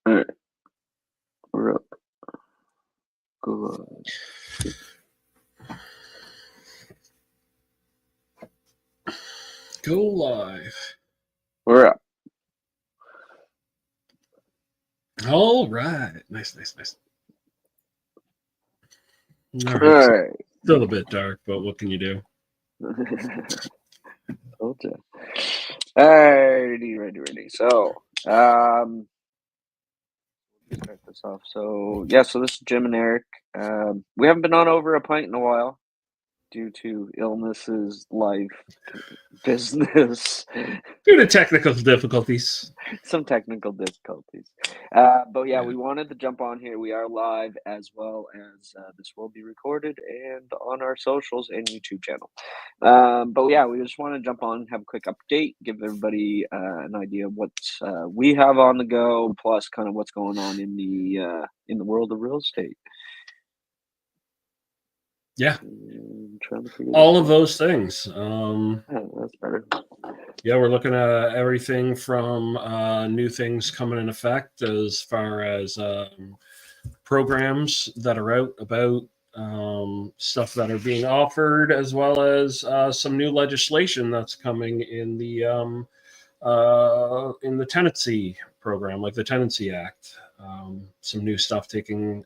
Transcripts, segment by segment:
All right. We're up. Go Go live. We're up. All right. Nice. All All right. right. Still a bit dark, but what can you do? Okay. Ready. So, start this off. So, so this is Jim and Eric. We haven't been on over a pint in a while due to illnesses, life, business, Due to technical difficulties. some technical difficulties. But we wanted to jump on here. We are live as well as this will be recorded and on our socials and YouTube channel. We just want to jump on, have a quick update, give everybody an idea of what we have on the go, plus kind of what's going on in the world of real estate. Yeah. Trying to figure all of those things. That's better. Yeah, we're looking at everything from new things coming in effect as far as programs that are out about, stuff that are being offered, as well as some new legislation that's coming in the tenancy program, like the Tenancy Act. Some new stuff taking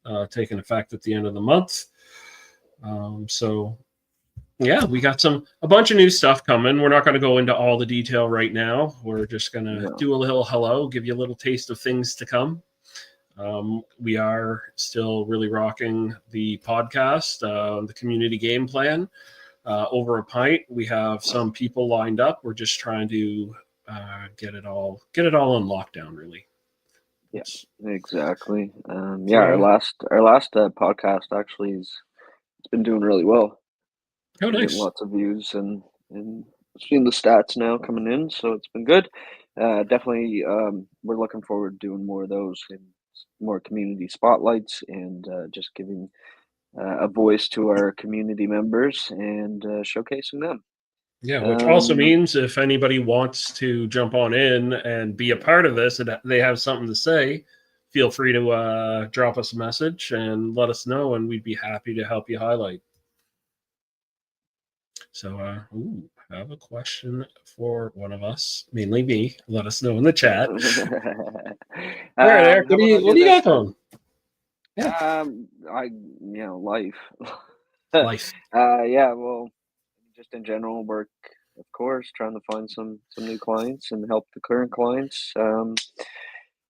effect at the end of the month. We got a bunch of new stuff coming. We're not going to go into all the detail right now. We're just going to do a little hello, give you a little taste of things to come. We are still really rocking the podcast, the community game plan. Over a pint, we have some people lined up. We're just trying to get it all in lockdown, really. Yes, exactly. Our last podcast actually it's been doing really well. Oh, nice. Getting lots of views and seeing the stats now coming in, so it's been good. Definitely, we're looking forward to doing more of those and more community spotlights and just giving a voice to our community members and showcasing them. Yeah, which also means if anybody wants to jump on in and be a part of this and they have something to say, feel free to drop us a message and let us know, and we'd be happy to help you highlight. So, I have a question for one of us, mainly me. Let us know in the chat. All right, Eric, what do you got going? Yeah. Life. Life. Well, just in general, work, of course, trying to find some new clients and help the current clients.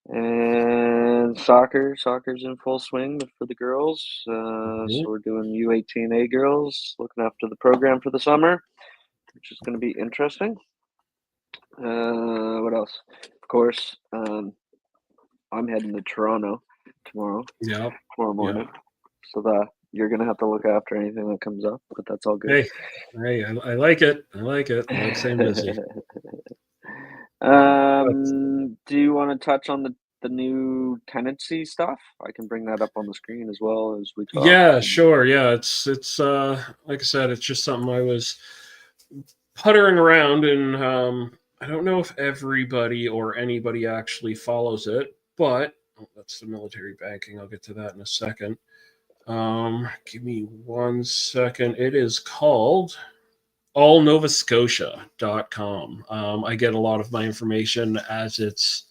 And soccer's in full swing for the girls. So we're doing U18A girls, looking after the program for the summer, which is going to be interesting. What else? Of course, I'm heading to Toronto tomorrow. Yeah. Tomorrow morning. Yeah. So you're going to have to look after anything that comes up, but that's all good. Hey, I like it. I like staying busy. Do you want to touch on the new tenancy stuff? I can bring that up on the screen as well as we talk. Yeah, sure. Yeah, it's like I said, it's just something I was puttering around, and I don't know if everybody or anybody actually follows it, but that's the military banking. I'll get to that in a second. Give me 1 second. It is called allnovascotia.com. I get a lot of my information as it's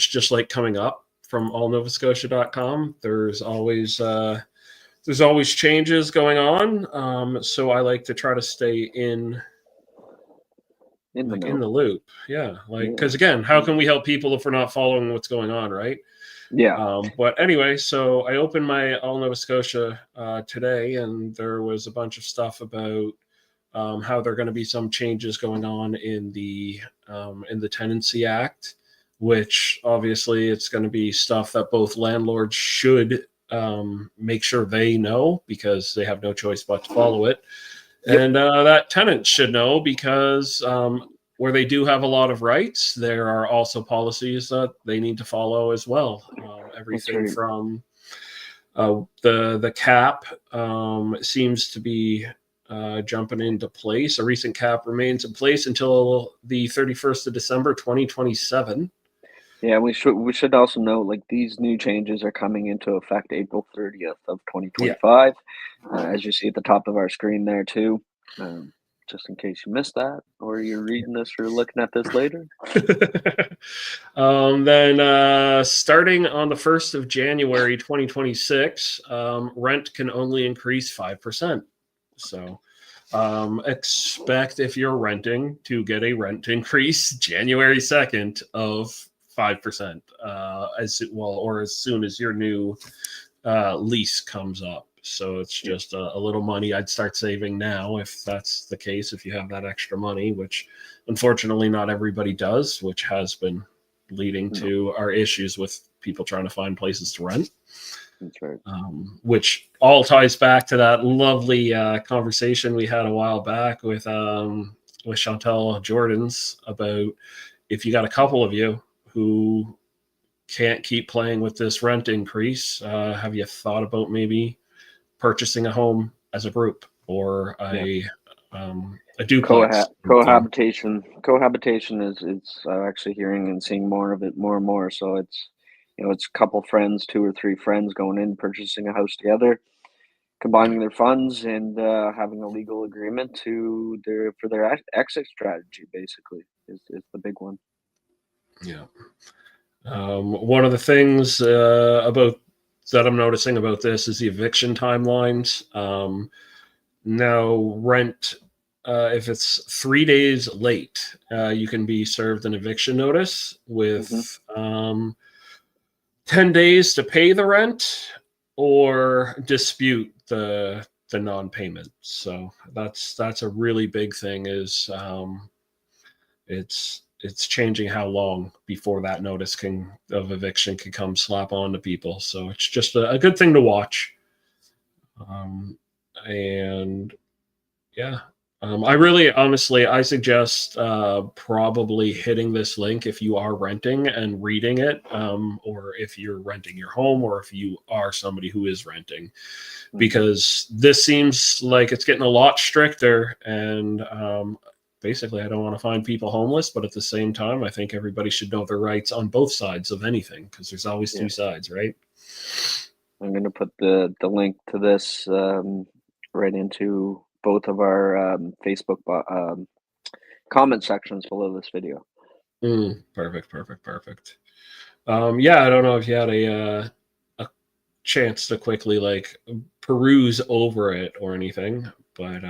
just like coming up from allnovascotia.com. There's always changes going on. So I like to try to stay in the loop. Yeah. Because again, how can we help people if we're not following what's going on, right? Yeah. But anyway, so I opened my All Nova Scotia today, and there was a bunch of stuff about how there are going to be some changes going on in the Tenancy Act, which obviously it's going to be stuff that both landlords should make sure they know, because they have no choice but to follow it. Yep. And that tenants should know, because where they do have a lot of rights, there are also policies that they need to follow as well. Everything from the cap seems to be jumping into place. A recent cap remains in place until the 31st of December, 2027. Yeah, we should also note, like, these new changes are coming into effect April 30th of Yeah. 2025, as you see at the top of our screen there too. Just in case you missed that, or you're reading this or looking at this later. Then starting on the 1st of January 2026, rent can only increase 5%. So expect, if you're renting, to get a rent increase January 2nd of 5%, as well, or as soon as your new lease comes up. So it's just a little money I'd start saving now, if that's the case, if you have that extra money, which unfortunately not everybody does, which has been leading No, to our issues with people trying to find places to rent. that's right. Which all ties back to that lovely conversation we had a while back with Chantel Jordans about, if you got a couple of you who can't keep playing with this rent increase, have you thought about maybe purchasing a home as a group, or Yeah. a duplex? Cohabitation is actually hearing and seeing more of it more and more. So it's a couple friends, 2 or 3 friends going in, purchasing a house together, Yeah. combining their funds, and having a legal agreement for their exit strategy. Basically, is the big one. Yeah. One of the things about that I'm noticing about this is the eviction timelines. Now, rent, if it's 3 days late, you can be served an eviction notice Hmm. with 10 days to pay the rent or dispute the non-payment. So that's a really big thing, is it's changing how long before that notice of eviction can come slap on to people. So it's just a good thing to watch. Um, and yeah. I really, honestly, I suggest probably hitting this link if you are renting and reading it, or if you're renting your home, or if you are somebody who is renting, Hmm. because this seems like it's getting a lot stricter. And basically, I don't want to find people homeless, but at the same time, I think everybody should know their rights on both sides of anything, because there's always Yeah, two sides, right? I'm gonna put the link to this right into both of our Facebook comment sections below this video. Perfect, perfect, perfect. Yeah, I don't know if you had a chance to quickly like peruse over it or anything, but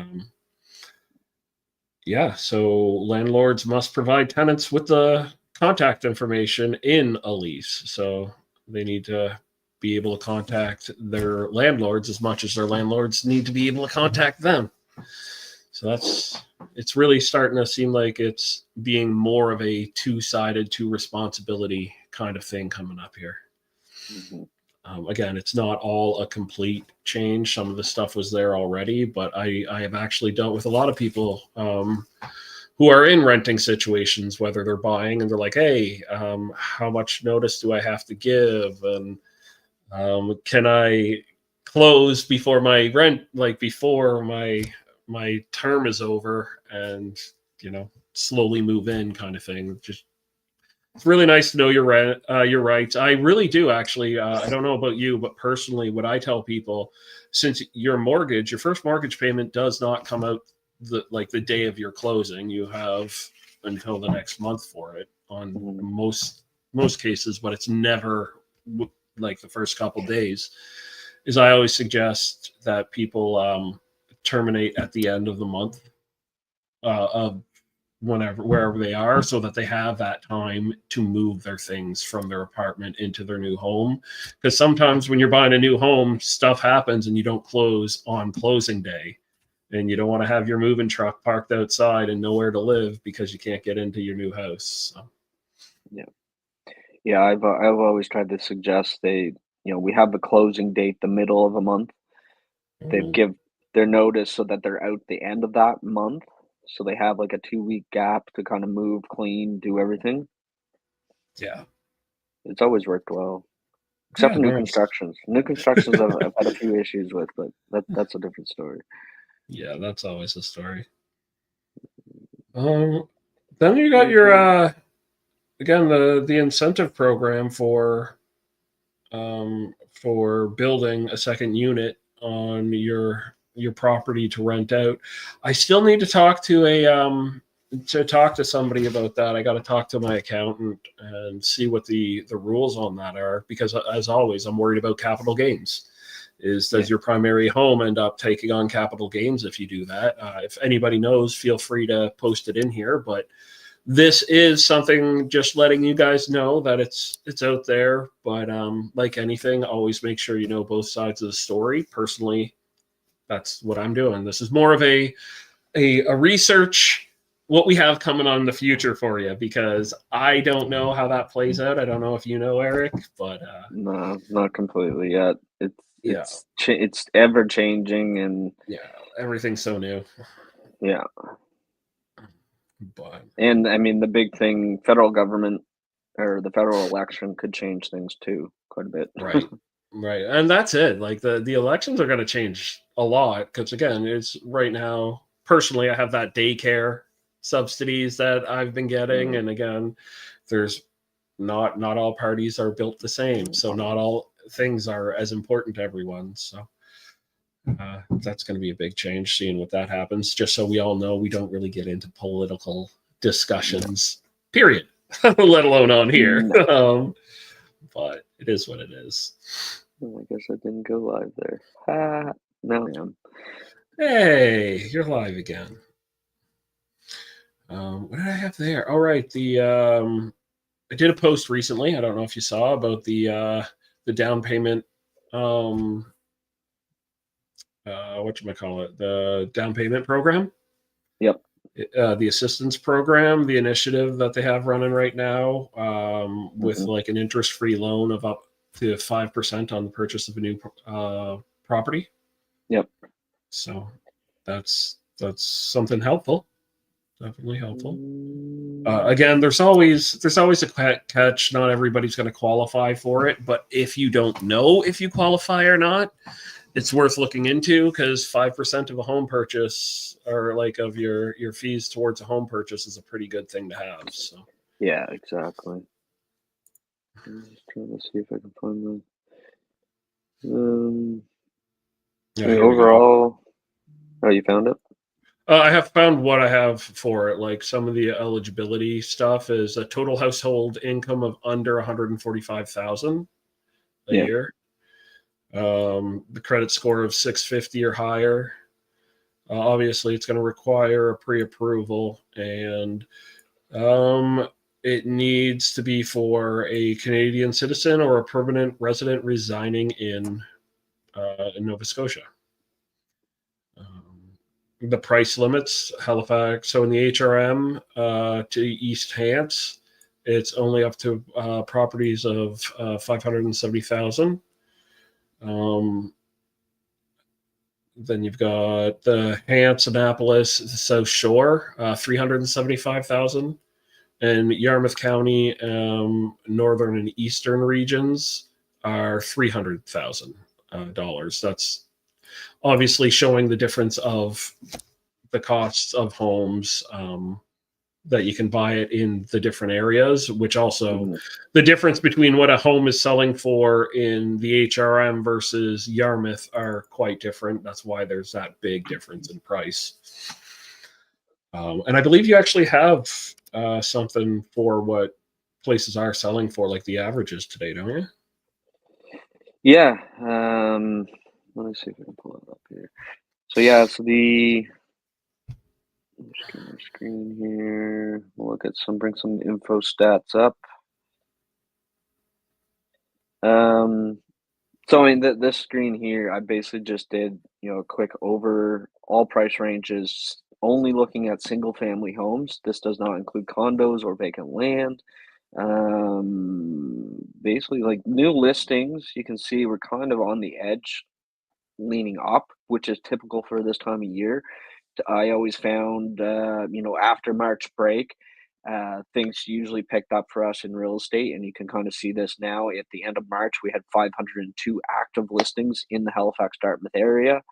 yeah. So landlords must provide tenants with the contact information in a lease. So they need to be able to contact their landlords as much as their landlords need to be able to contact them. So it's really starting to seem like it's being more of a two-sided, two responsibility kind of thing coming up here. Hmm. Again, it's not all a complete change. Some of the stuff was there already, but I have actually dealt with a lot of people who are in renting situations, whether they're buying and they're like, hey, how much notice do I have to give? And can I close before my rent, like before my term is over, and slowly move in, kind of thing. Just, it's really nice to know your rights. I really do, actually. I don't know about you, but personally, what I tell people, since your first mortgage payment does not come out the day of your closing, you have until the next month for it on Hmm. most cases, but it's never like the first couple days. Is I always suggest that people terminate at the end of the month, of wherever they are, so that they have that time to move their things from their apartment into their new home. Because sometimes when you're buying a new home, stuff happens and you don't close on closing day, and you don't want to have your moving truck parked outside and nowhere to live because you can't get into your new house. So, Yeah, yeah. I've always tried to suggest we have the closing date the middle of a month. They mm, give their notice so that they're out the end of that month, so they have like a 2 week gap to kind of move, clean, do everything. yeah, It's always worked well, except yeah, for new nice. constructions. New constructions I've had a few issues with, but that's a different story. Yeah, that's always a story. Um, then you got your Anything? again, the incentive program for building a second unit on your property to rent out. I still need to talk to somebody about that. I got to talk to my accountant and see what the rules on that are, because as always, I'm worried about capital gains. Does your primary home end up taking on capital gains if you do that? If anybody knows, feel free to post it in here. But this is something, just letting you guys know that it's out there. But like anything, always make sure you know both sides of the story. Personally, that's what I'm doing. This is more of a research what we have coming on in the future for you, because I don't know how that plays out. I don't know if you know, Eric, but No, not completely yet. yeah, It's ever changing, and yeah, everything's so new. yeah. But And I mean, the big thing, federal government or the federal election could change things too quite a bit. right, right, and that's it. Like the elections are going to change a lot, because again, it's right now. Personally, I have that daycare subsidies that I've been getting, and again, there's not all parties are built the same, so not all things are as important to everyone. So that's going to be a big change, seeing what that happens. Just so we all know, we don't really get into political discussions, period, let alone on here. No. But it is what it is. Oh, I guess I didn't go live there. Ha! Now I am. Hey, you're live again. What did I have there? All right, I did a post recently. I don't know if you saw, about the down payment. The down payment program. Yep. The assistance program, the initiative that they have running right now, with like an interest-free loan of up to 5% on the purchase of a new property. Yep. So that's something helpful. Definitely helpful. Again, there's always a catch. Not everybody's going to qualify for it, but if you don't know if you qualify or not, it's worth looking into, because 5% of a home purchase, or like of your fees towards a home purchase, is a pretty good thing to have. So yeah, exactly. I'm just trying to see if I can find the. yeah, I mean, here we go. overall, oh, you found it? I have found what I have for it. Like, some of the eligibility stuff is a total household income of under 145,000 a Yeah. year. The credit score of 650 or higher. Obviously, it's going to require a pre-approval, and it needs to be for a Canadian citizen or a permanent resident residing in Nova Scotia. The price limits, Halifax. So in the HRM to East Hants, it's only up to properties of 570,000. Then you've got the Hants, Annapolis, the South Shore, 375,000. And Yarmouth County, northern and eastern regions are $300,000. That's obviously showing the difference of the costs of homes, that you can buy it in the different areas, which also the difference between what a home is selling for in the HRM versus Yarmouth are quite different. That's why there's that big difference in price. And I believe you actually have something for what places are selling for, like the averages today, don't you? Yeah. Let me see if I can pull it up here. So yeah, so just get my screen here. We'll look at bring some info stats up. So I mean, this screen here, I basically just did, a quick over all price ranges, only looking at single family homes. This does not include condos or vacant land. Basically, like, new listings, you can see we're kind of on the edge, leaning up, which is typical for this time of year. I always found, after March break, things usually picked up for us in real estate, and you can kind of see this now. At the end of March, we had 502 active listings in the Halifax Dartmouth area.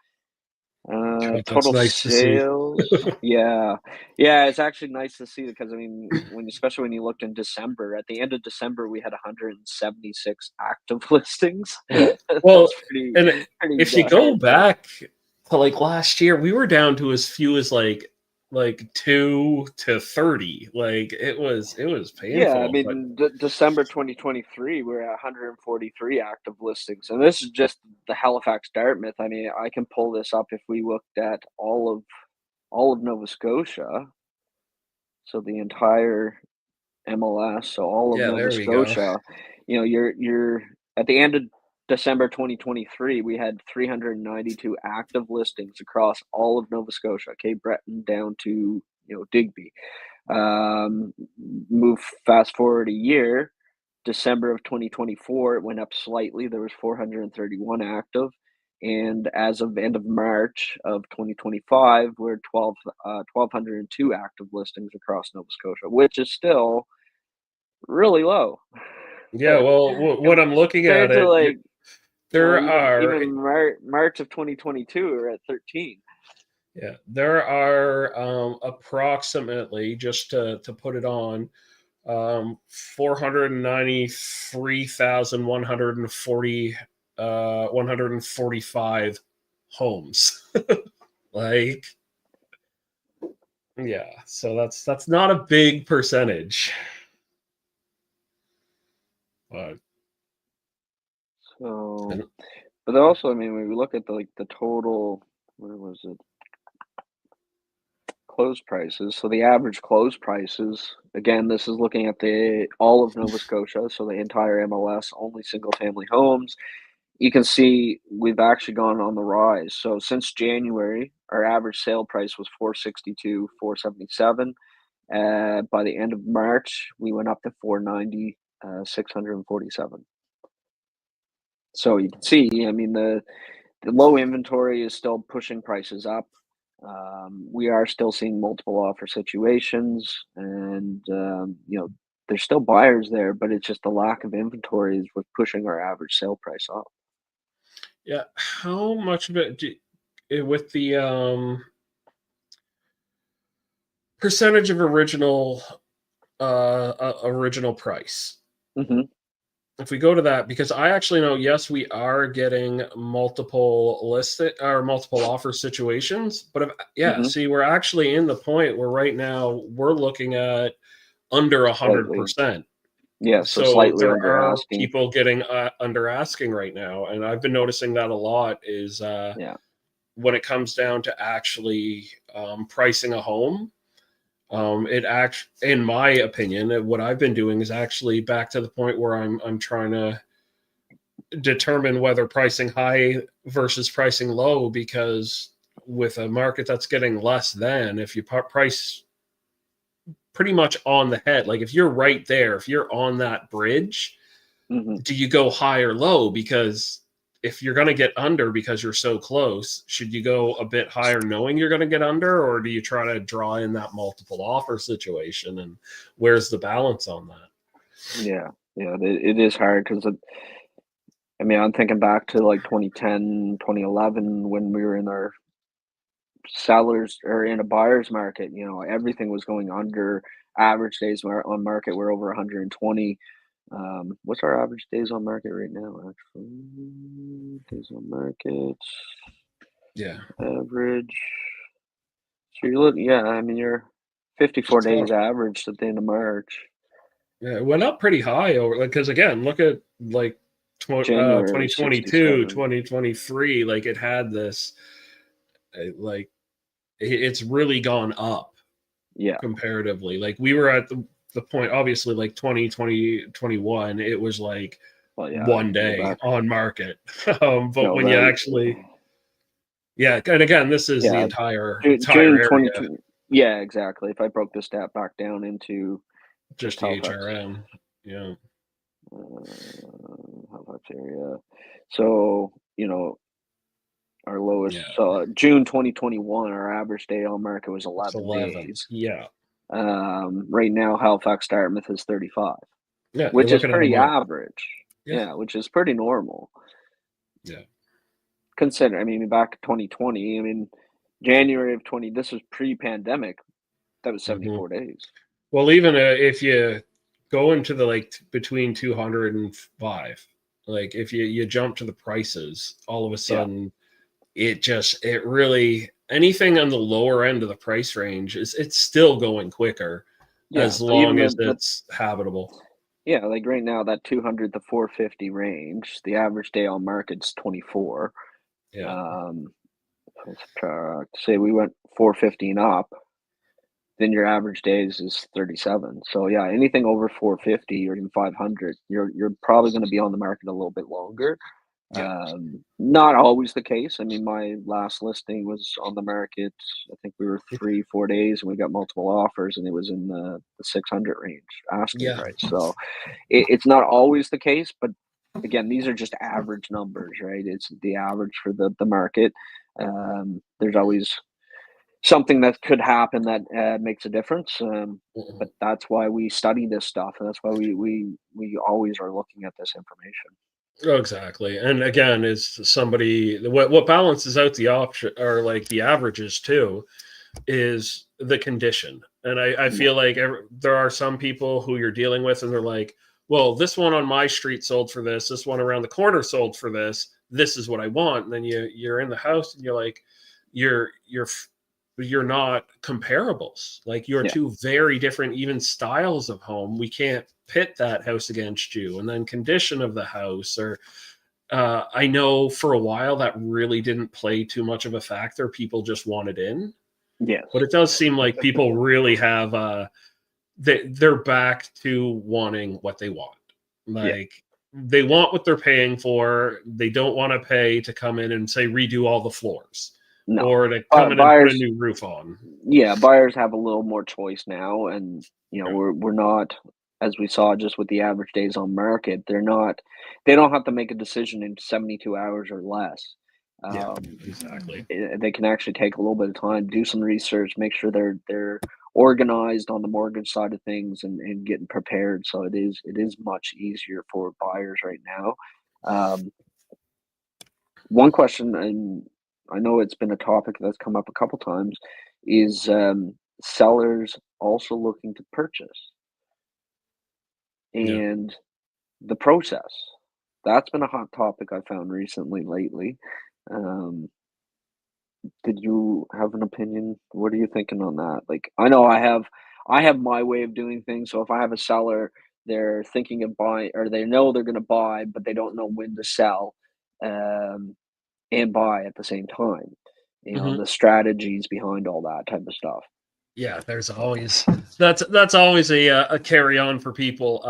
God, that's Total nice to see. sales. Yeah. Yeah, it's actually nice to see because I mean, especially when you looked in December, at the end of December, we had 176 active listings. Yeah. Well, That's and pretty if you go darn good. back to like last year, we were down to as few as like 2 to 30. Like it was Yeah, I painful, but mean, December 2023, we're at 143 active listings, and this is just the Halifax Dartmouth. I mean, I can pull this up if we looked at all of Nova Scotia, so the entire MLS, so all of yeah, Nova there we go. Scotia. You're at the end of December 2023, we had 392 active listings across all of Nova Scotia, Cape Breton down to Digby. Um, Move fast forward a year, December of 2024, it went up slightly. There was 431 active, and as of end of March of 2025, we're 1,202 active listings across Nova Scotia, which is still really low Yeah, well, what I'm looking at compared to it, there are even March of 2022, we're at 13. yeah, there are approximately, just to put it on, 493,140 145 homes. Like, yeah, so that's not a big percentage. But So, and- but also, I mean, when we look at the total, where was it? Close prices. So the average close prices, again, this is looking at the all of Nova Scotia, so the entire MLS, only single family homes. You can see we've actually gone on the rise. So since January, our average sale price was 462, 477. By the end of March, we went up to 490, 647. So you can see, I mean, the low inventory is still pushing prices up. We are still seeing multiple offer situations, and there's still buyers there, but it's just the lack of inventory is what's pushing our average sale price up. yeah, how much of it with the percentage of original price? Hmm. If we go to that, because I actually know, yes, we are getting multiple offer situations, but yeah, Hmm. see, we're actually in the point where right now we're looking at under Slightly, 100%. yeah. So So slightly there under are asking. people getting under asking right now, and I've been noticing that a lot. Is Yeah. when it comes down to actually pricing a home, in my opinion, what I've been doing is actually back to the point where I'm trying to determine whether pricing high versus pricing low, because with a market that's getting less than, if you price pretty much on the head, like if you're right there, if you're on that bridge, Hmm. do you go high or low? Because if you're going to get under because you're so close, should you go a bit higher knowing you're going to get under, or do you try to draw in that multiple offer situation? And where's the balance on that? Yeah. Yeah. It is hard because I mean, I'm thinking back to like 2010, 2011 when we were in our sellers or in a buyer's market. Everything was going under. Average days on market were over 120. What's our average days on market right now? Actually, days on market Yeah, average. So you're looking, yeah. I mean, you're 54 it's gone. days average at the end of March. Yeah, it went up pretty high over, because again, look at like January was 2022, 67. 2023, like it had this, like it's really gone up Yeah. comparatively. Like we were at the point, obviously, like 2020, 21, it was like Well, yeah. one You go day back. on market. But No, when you right. actually, yeah, and again, this is the Yeah. entire June area, 22. Yeah, exactly. If I broke the stat back down into just just the Halifax. HRM. Yeah. Halifax area. So, our lowest, Yeah. June 2021, our average day on market was It's 11 11. days. Yeah. Right now, Halifax Dartmouth is 35, Yeah. You're which is looking at a pretty month. average. Yeah. Yeah, which is pretty normal. Yeah. Consider, I mean, back in 2020, I mean, January of 20. This was pre-pandemic. That was Mm-hmm. 74 days. Well, even if you go into the like between 200 and 5, like if you jump to the prices, all of a Yeah. sudden it really anything on the lower end of the price range it's still going quicker Yeah. as So even long as it's habitable. yeah, like right now, that 200 to 450 range, the average day on market's 24. Yeah. Um, say we went 450 and up, then your average days is 37. So yeah, anything over 450 or even 500, you're probably going to be on the market a little bit longer. Yeah. Not always the case. I mean, my last listing was on the market. I think we were 3, 4 days, and we got multiple offers, and it was in the 600 range asking Yeah. price. So it's not always the case, but again, these are just average numbers, right? It's the average for the market. There's always something that could happen that makes a difference. But Mhm. that's why we study this stuff, and that's why we always are looking at this information. Oh, exactly. And again, is somebody what balances out the option or like the averages too is the condition. And I Yeah, feel like there are some people who you're dealing with, and they're like, well, this one on my street sold for this one around the corner sold for this is what I want. And then you're in the house and you're like, you're you're f- you're not comparables. Like you're yeah, two very different even styles of home. We can't pit that house against you. And then condition of the house or I know for a while that really didn't play too much of a factor. People just wanted in, yes, but it does seem like people really have they're back to wanting what they want. yeah. Like they want what they're paying for. They don't want to pay to come in and say redo all the floors No, or to come in and put a buyers, new roof on. yeah, buyers have a little more choice now, and Yeah. we're not, as we saw just with the average days on market, they don't have to make a decision in 72 hours or less. Yeah, Um, exactly. they can actually take a little bit of time, do some research, make sure they're organized on the mortgage side of things, and getting prepared. So it is much easier for buyers right now. Um, One question, and I know it's been a topic that's come up a couple times, is sellers also looking to purchase Yeah. and the process. That's been a hot topic I found recently, lately. Um, did you have an opinion? What are you thinking on that? Like, I know I have my way of doing things. So if I have a seller, they're thinking of buying, or they know they're going to buy, but they don't know when to sell. Um, and buy at the same time. Hmm. The strategies behind all that type of stuff. Yeah, there's always that's always a carry on for people.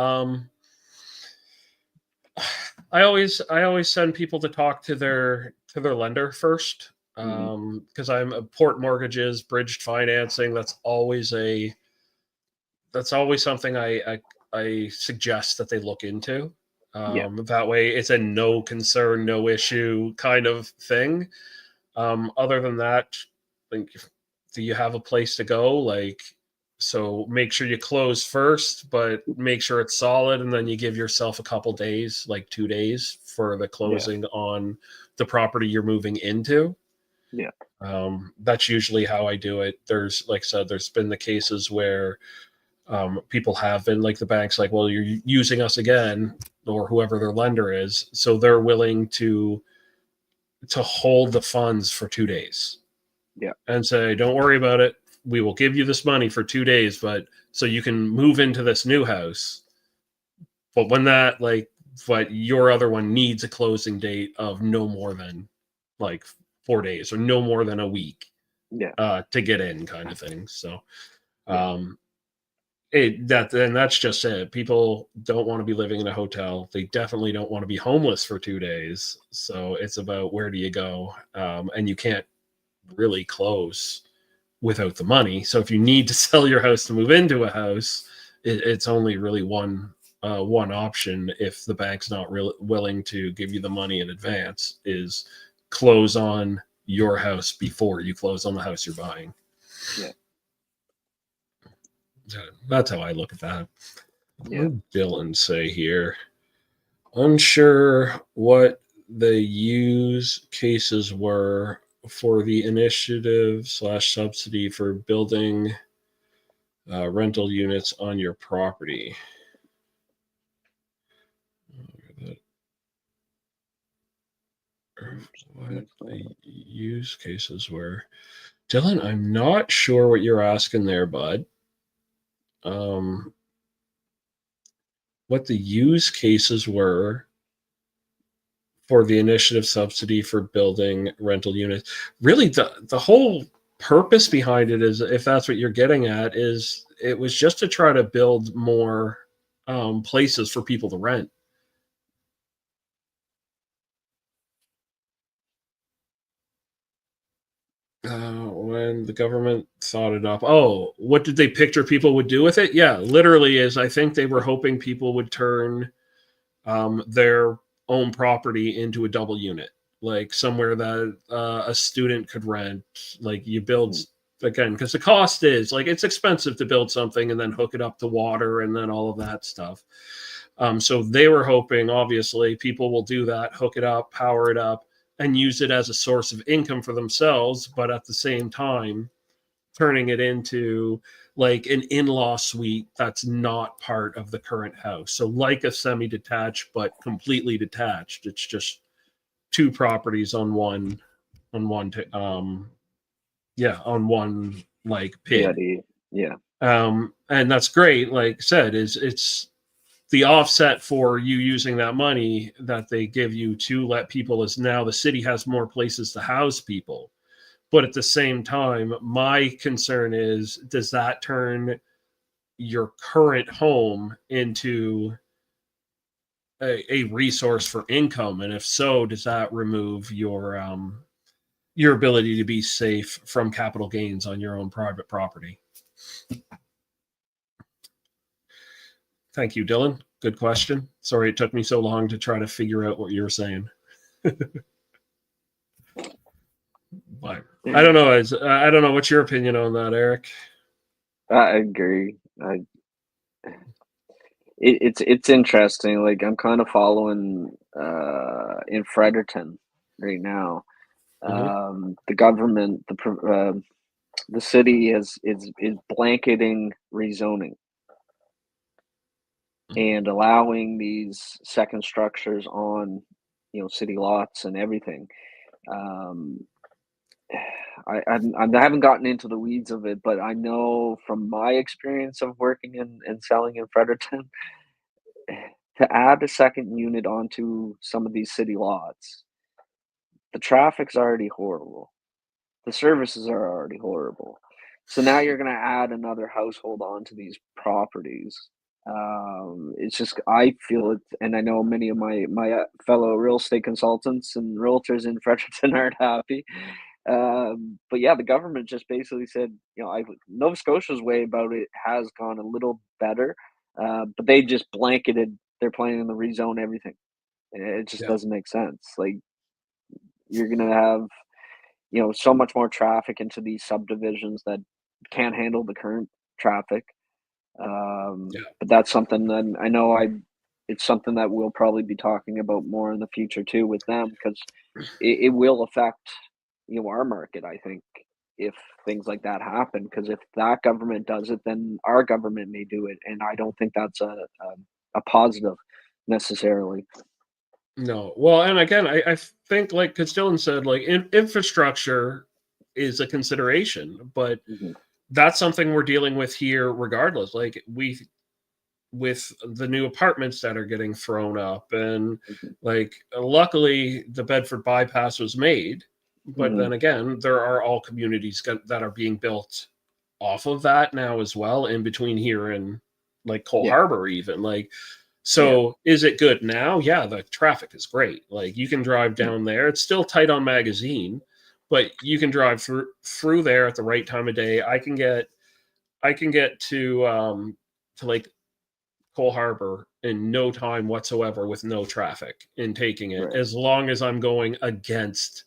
I always send people to talk to their lender first Mhm. because I'm a port mortgages, bridged financing. That's always something I suggest that they look into. Yeah, That way, it's a no concern, no issue kind of thing. Other than that, like, do you have a place to go? Like, so make sure you close first, but make sure it's solid, and then you give yourself a couple days, like 2 days, for the yeah, closing on the property you're moving into. yeah, That's usually how I do it. There's, like I said, there's been the cases where people have been like the bank's like, well, you're using us again, or whoever their lender is, so they're willing to hold the funds for 2 days yeah, and say, don't worry about it. We will give you this money for 2 days, but so you can move into this new house. But when that, like, but your other one needs a closing date of no more than like 4 days or no more than a week yeah, to get in, kind of thing. So, yeah, um, that's just it. People don't want to be living in a hotel. They definitely don't want to be homeless for 2 days. So it's about where do you go, and you can't really close without the money. So if you need to sell your house to move into a house, it's only really one option. If the bank's not really willing to give you the money in advance, is close on your house before you close on the house you're buying. yeah, That's how I look at that. yeah. What did Dylan say here? Unsure what the use cases were for the initiative / subsidy for building rental units on your property. What the use cases were. Dylan, I'm not sure what you're asking there, bud. What the use cases were for the initiative subsidy for building rental units. Really, the whole purpose behind it is, if that's what you're getting at, is it was just to try to build more places for people to rent. When the government thought it up. Oh, what did they picture people would do with it? Yeah, literally is I think they were hoping people would turn their own property into a double unit, like somewhere that a student could rent. Like you build, again, because the cost is like it's expensive to build something and then hook it up to water and then all of that stuff. So they were hoping, obviously, people will do that, hook it up, power it up, and use it as a source of income for themselves, but at the same time, turning it into like an in-law suite that's not part of the current house. So like a semi-detached, but completely detached. It's just two properties on one on one like PID. Yeah. And that's great. Like I said, it's the offset for you using that money that they give you to let people is now the city has more places to house people. But at the same time, my concern is, does that turn your current home into a resource for income? And if so, does that remove your ability to be safe from capital gains on your own private property? Thank you, Dylan. Good question. Sorry it took me so long to try to figure out what you were saying. But I don't know. I don't know. What's your opinion on that, Eric? I agree. It's interesting. Like I'm kind of following in Fredericton right now. The government, the city is blanketing rezoning and allowing these second structures on, city lots and everything. I haven't gotten into the weeds of it, but I know from my experience of working and selling in Fredericton, to add a second unit onto some of these city lots, the traffic's already horrible. The services are already horrible. So now you're going to add another household onto these properties. It's just, I feel it, and I know many of my fellow real estate consultants and realtors in Fredericton aren't happy. But yeah, the government just basically said, Nova Scotia's way about it has gone a little better, but they just blanketed. They're planning to rezone everything. It just doesn't make sense. Like you're gonna have, so much more traffic into these subdivisions that can't handle the current traffic. But that's something that I know it's something that we'll probably be talking about more in the future too with them, because it will affect, our market, I think, if things like that happen, because if that government does it, then our government may do it, and I don't think that's a positive necessarily. No. Well, and again, I think, like Dylan said, like infrastructure is a consideration, but that's something we're dealing with here regardless. Like with the new apartments that are getting thrown up, and like luckily the Bedford bypass was made, but then again, there are all communities that are being built off of that now as well, in between here and like Cole Harbor even. Like, so is it good now? Yeah, the traffic is great. Like you can drive down there. It's still tight on Magazine, but you can drive through there at the right time of day. I can get to like Cole Harbor in no time whatsoever with no traffic in taking it, as long as I'm going against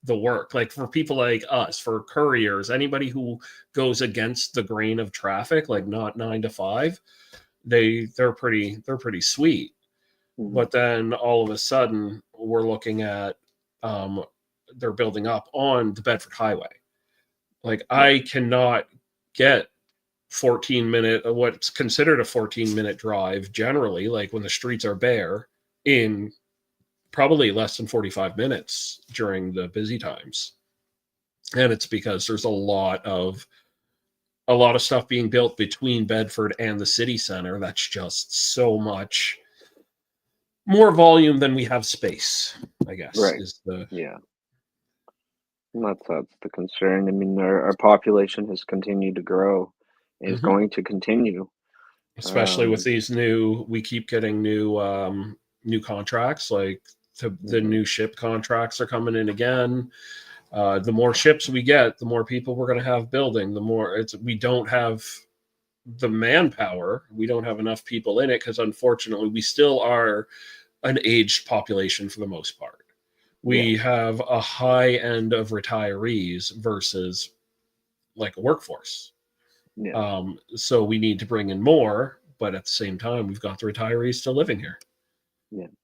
the work. Like for people like us, for couriers, anybody who goes against the grain of traffic, like not 9 to 5, they're pretty sweet. But then all of a sudden we're looking at they're building up on the Bedford Highway. Like, I cannot get 14-minute, what's considered a 14-minute drive generally, like when the streets are bare, in probably less than 45 minutes during the busy times. And it's because there's a lot of stuff being built between Bedford and the city center. That's just so much more volume than we have space, I guess. Right. Is the That's the concern. I mean, our population has continued to grow and is going to continue. Especially with these we keep getting new contracts, like the new ship contracts are coming in again. The more ships we get, the more people we're going to have building, the more we don't have the manpower. We don't have enough people in it because unfortunately we still are an aged population for the most part. We have a high end of retirees versus like a workforce. So we need to bring in more, but at the same time, we've got the retirees still living here.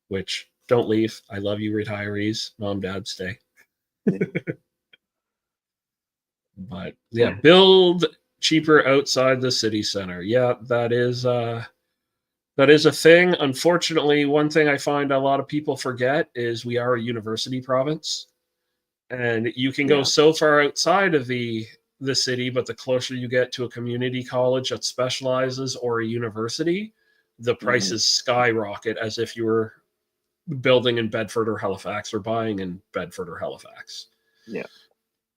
Which, don't leave. I love you, retirees. Mom, dad, stay. But yeah, build cheaper outside the city center. Yeah, that is a thing. Unfortunately, one thing I find a lot of people forget is we are a university province, and you can go so far outside of the city, but the closer you get to a community college that specializes or a university, the prices skyrocket as if you were building in Bedford or Halifax or buying in Bedford or Halifax.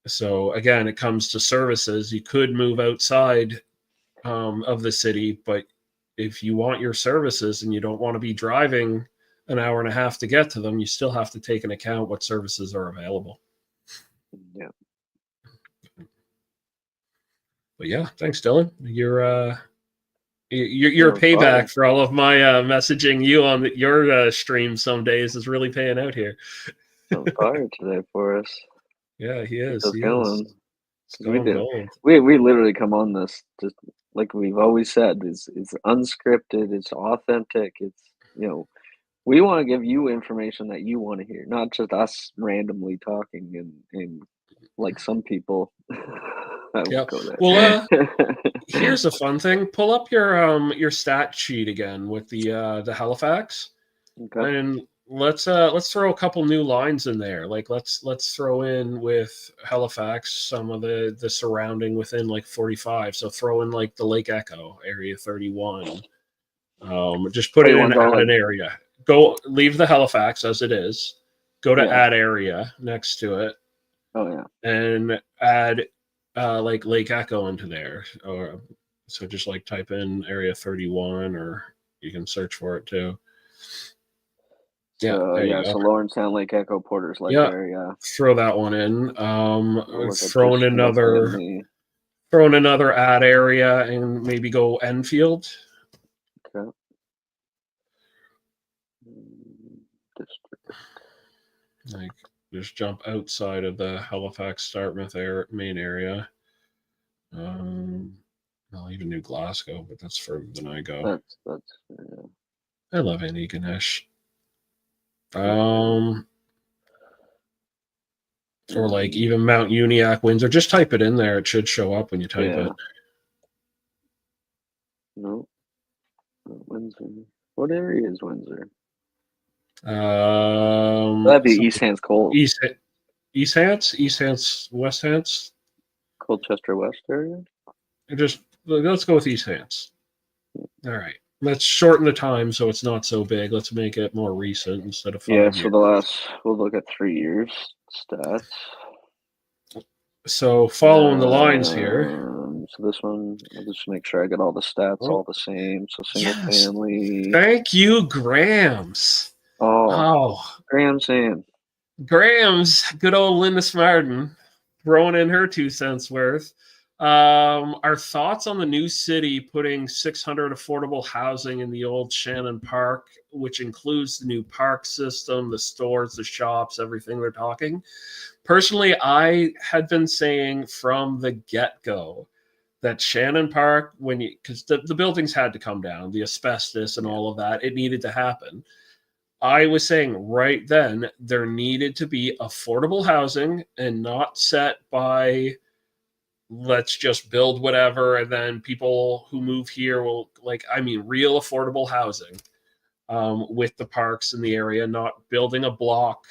So again, it comes to services. You could move outside of the city, but if you want your services and you don't want to be driving an hour and a half to get to them, you still have to take into account what services are available. But yeah, thanks, Dylan. Your payback for all of my messaging you on your stream some days is really paying out here. On fire today for us. Yeah, he is. He is. We gold. We literally come on this just like we've always said. It's unscripted. It's authentic. It's we want to give you information that you want to hear, not just us randomly talking and like some people. Well, here's a fun thing. Pull up your stat sheet again with the Halifax, and let's throw a couple new lines in there. Like let's throw in with Halifax some of the surrounding within like 45. So throw in like the Lake Echo area 31. Just put it in add an area. Go leave the Halifax as it is. Go to add area next to it. And add like Lake Echo into there. Or so just like type in area 31, or you can search for it too. So Lawrencetown, Lake Echo, Porter's Lake area. Throw that one in. Throw in another add area and maybe go Enfield. Okay. District. Like just jump outside of the Halifax Dartmouth main area. I'll even do Glasgow, but that's further than I go. I love Annie Ganesh. Or like even Mount Uniacke, Windsor. Just type it in there. It should show up when you type it. No. Windsor. What area is Windsor? That'd be East Hants Cold. East Hants, West Hants. Colchester West area? Let's go with East Hants. All right. Let's shorten the time so it's not so big. Let's make it more recent instead of 5 years. So we'll look at 3 years stats. So following the lines here. So this one, I'll just make sure I get all the stats all the same. So single family. Thank you, Grams. Grams in. Grams, good old Linda Smarden, throwing in her 2 cents worth. Our thoughts on the new city putting 600 affordable housing in the old Shannon Park, which includes the new park system, the stores, the shops, everything they're talking. Personally, I had been saying from the get-go that Shannon Park, because the buildings had to come down, the asbestos and all of that, it needed to happen. I was saying right then there needed to be affordable housing and not set by let's just build whatever and then people who move here will real affordable housing with the parks in the area, not building a block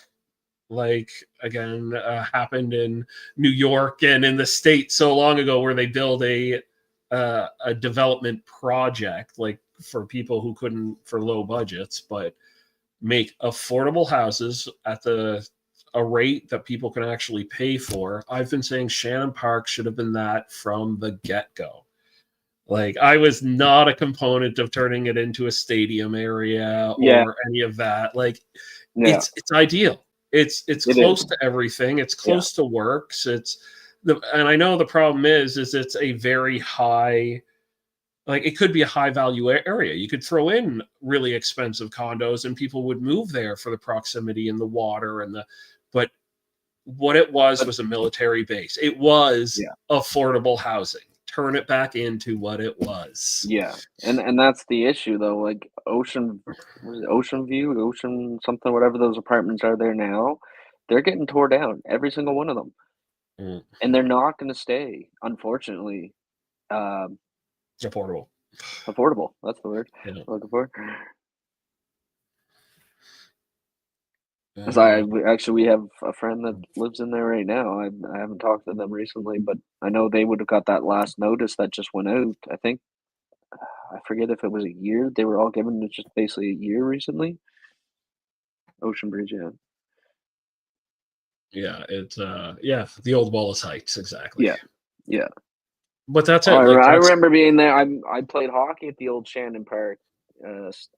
like again happened in New York and in the States so long ago, where they build a development project like for people who couldn't for low budgets, but make affordable houses at a rate that people can actually pay for. I've been saying Shannon Park should have been that from the get-go. Like, I was not a component of turning it into a stadium area or any of that. Like, it's ideal. It's close to everything. It's close to works. And I know the problem is it's a very high, like, it could be a high value area. You could throw in really expensive condos and people would move there for the proximity and the water but what it was a military base. It was affordable housing. Turn it back into what it was. Yeah, and that's the issue though. Like Ocean View, Ocean something, whatever those apartments are there now, they're getting tore down, every single one of them, and they're not going to stay. Unfortunately, affordable. Affordable. That's the word I'm looking for. We have a friend that lives in there right now. I haven't talked to them recently, but I know they would have got that last notice that just went out. I think I forget if it was a year. They were all given just basically a year recently. Ocean Bridge, yeah. Yeah, it's the old Wallace Heights, exactly. Yeah. But that's it. I remember being there. I played hockey at the old Shannon Park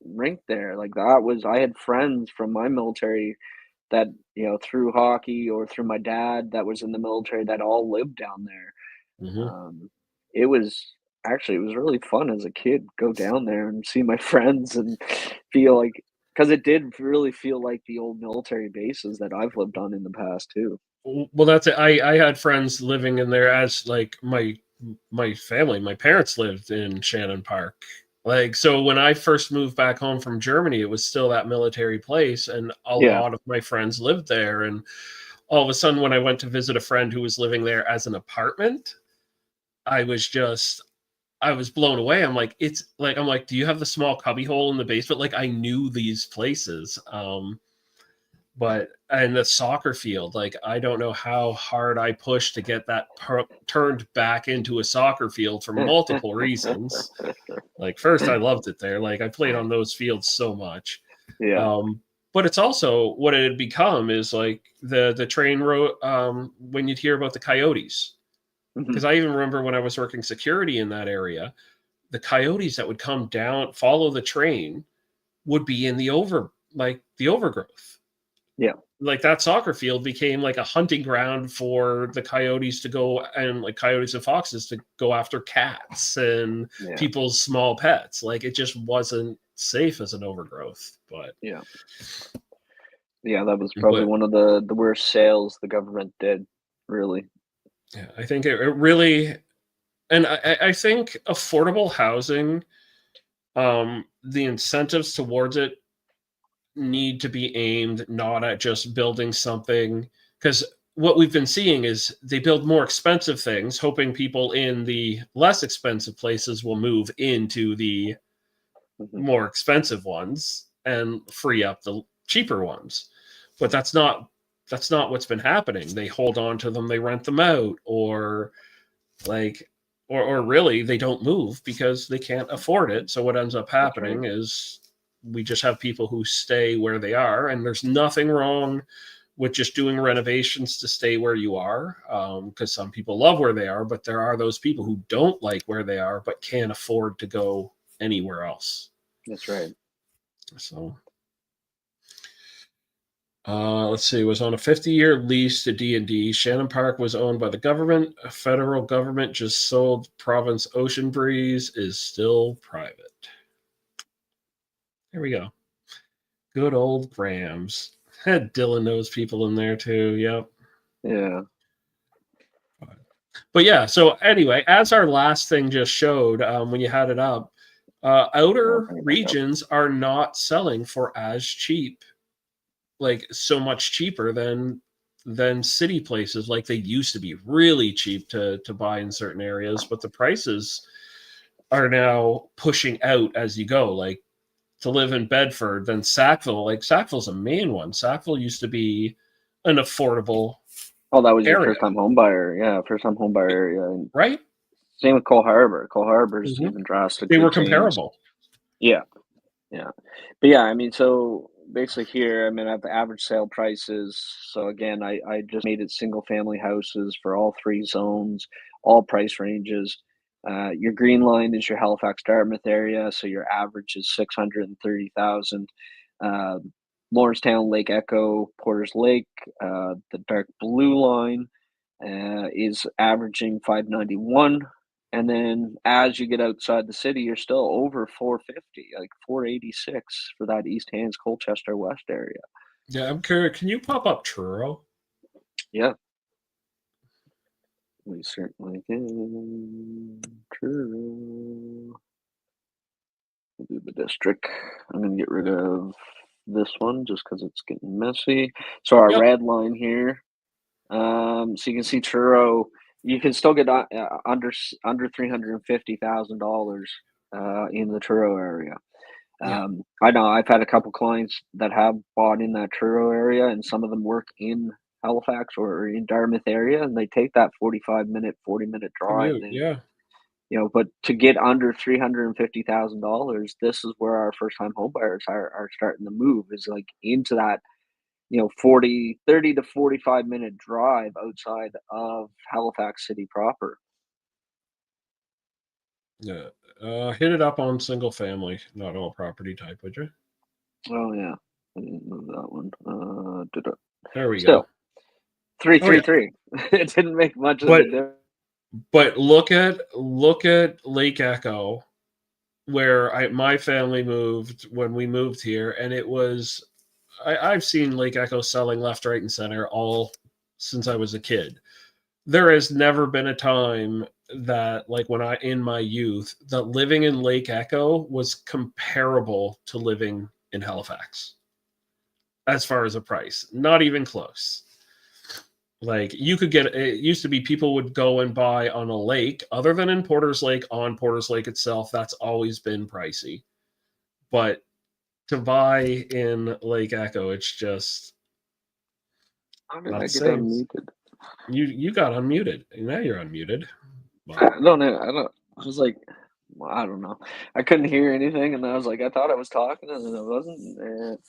rink there. Like I had friends from my military that, through hockey or through my dad that was in the military that all lived down there. It was really fun as a kid, go down there and see my friends and feel like, because it did really feel like the old military bases that I've lived on in the past too. Well, that's it. I had friends living in there, as like my family, my parents lived in Shannon Park. Like, so when I first moved back home from Germany, it was still that military place, and a lot of my friends lived there. And all of a sudden, when I went to visit a friend who was living there as an apartment, I was blown away. I'm like, do you have the small cubby hole in the basement? Like, I knew these places. And the soccer field, like, I don't know how hard I pushed to get that turned back into a soccer field for multiple reasons. Like, first, I loved it there. Like, I played on those fields so much. Yeah. But it's also what it had become is like the train road, when you'd hear about the coyotes. Because I even remember when I was working security in that area, the coyotes that would come down, follow the train, would be in the overgrowth. Yeah. Like, that soccer field became like a hunting ground for the coyotes to go, and like coyotes and foxes to go after cats and people's small pets. Like, it just wasn't safe as an overgrowth. But yeah, that was probably one of the worst sales the government did, really. Yeah, I think it really, and I think affordable housing, the incentives towards it need to be aimed not at just building something, because what we've been seeing is they build more expensive things, hoping people in the less expensive places will move into the more expensive ones and free up the cheaper ones. But that's not what's been happening. They hold on to them, they rent them out, or really they don't move because they can't afford it. So what ends up happening is we just have people who stay where they are, and there's nothing wrong with just doing renovations to stay where you are, because some people love where they are, but there are those people who don't like where they are but can't afford to go anywhere else. That's right. So let's see, it was on a 50-year lease to D&D. Shannon Park was owned by the government. A federal government just sold province. Ocean Breeze is still private. There we go. Good old Grams. Dylan knows people in there too. Yep. Yeah. But yeah, so anyway, as our last thing just showed, when you had it up, Outer bring it back up. regions are not selling for as cheap, like so much cheaper than city places like they used to be really cheap to buy in certain areas, but the prices are now pushing out as you go. Like to live in Bedford, then Sackville. Like Sackville's a main one. Sackville used to be an affordable Oh, that was your area, first time home buyer. Yeah, first time home buyer area. And right? same with Cole Harbour. Cole Harbour's Mm-hmm. even They drastically were changed. comparable. Yeah, yeah. But yeah, I mean, so basically here, I mean, I have the average sale prices. So again, I just made it single family houses for all three zones, all price ranges. Your green line is your Halifax Dartmouth area, so your average is 630,000. Uh, Lawrencetown, Lake Echo, Porters Lake, the dark blue line is averaging 591. And then as you get outside the city, you're still over 450, like 486 for that East Hands, Colchester West area. Yeah, I'm curious. Can you pop up Truro? Yeah, we certainly can. True. We'll do the district. I'm going to get rid of this one just because it's getting messy. So our Yep. red line here. So you can see Truro. You can still get under $350,000 in the Truro area. Yeah. I know I've had a couple clients that have bought in that Truro area, and some of them work in Halifax or in Dartmouth area, and they take that 45-minute, 40-minute drive. Commute. Yeah. But to get under $350,000, this is where our first time home buyers are starting to move, is like into that 30 to 45-minute drive outside of Halifax City proper. Yeah. Hit it up on single family, not all property type, would you? Oh yeah, I didn't move that one. There we go. Still, three Oh three yeah. three. It didn't make much of But a difference. look at Lake Echo, where my family moved when we moved here, and it was I've seen Lake Echo selling left, right, and center all since I was a kid. There has never been a time that, like when I in my youth, that living in Lake Echo was comparable to living in Halifax as far as a price. Not even close. Like you could get it used to be people would go and buy on a lake other than in Porter's Lake, on Porter's Lake itself. That's always been pricey. But to buy in Lake Echo, it's just How did not I the get same. unmuted? You got unmuted. Now you're unmuted. I don't know. I don't. I was like, well, I don't know. I couldn't hear anything, and I was like, I thought I was talking, and then I wasn't.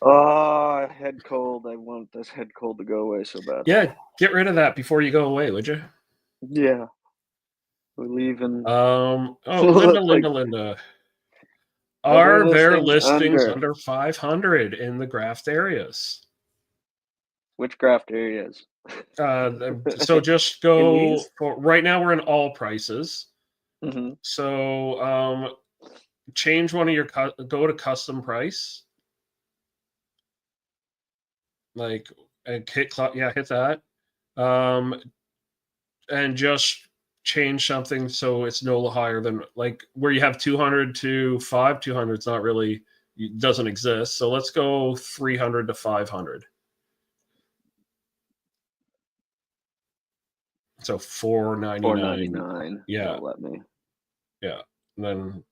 Oh, head cold. I want this head cold to go away so bad. Yeah, get rid of that before you go away, would you? Yeah, we're leaving. Oh, Like, Linda. what are Are there listings listings under? under 500 in the graphed areas? Which craft areas? So just In go these? for right now. We're in all prices. Mm-hmm. So change one of your go to custom price, like and hit hit that, um, and just change something so it's no higher than like where you have 200 to 200. It's not really doesn't exist. So let's go 300 to 500. So 499. $4.99. Yeah, It'll let me. yeah. And then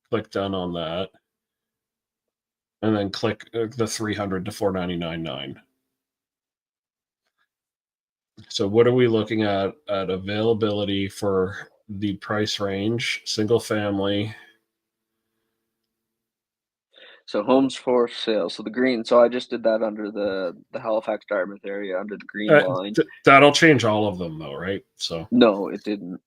click done on that, and then click the 300 to 499.9. So what are we looking at availability for the price range? Single family. So homes for sale. So the green. So I just did that under the Halifax Dartmouth area under the green line. That'll change all of them though, right? So No, it didn't.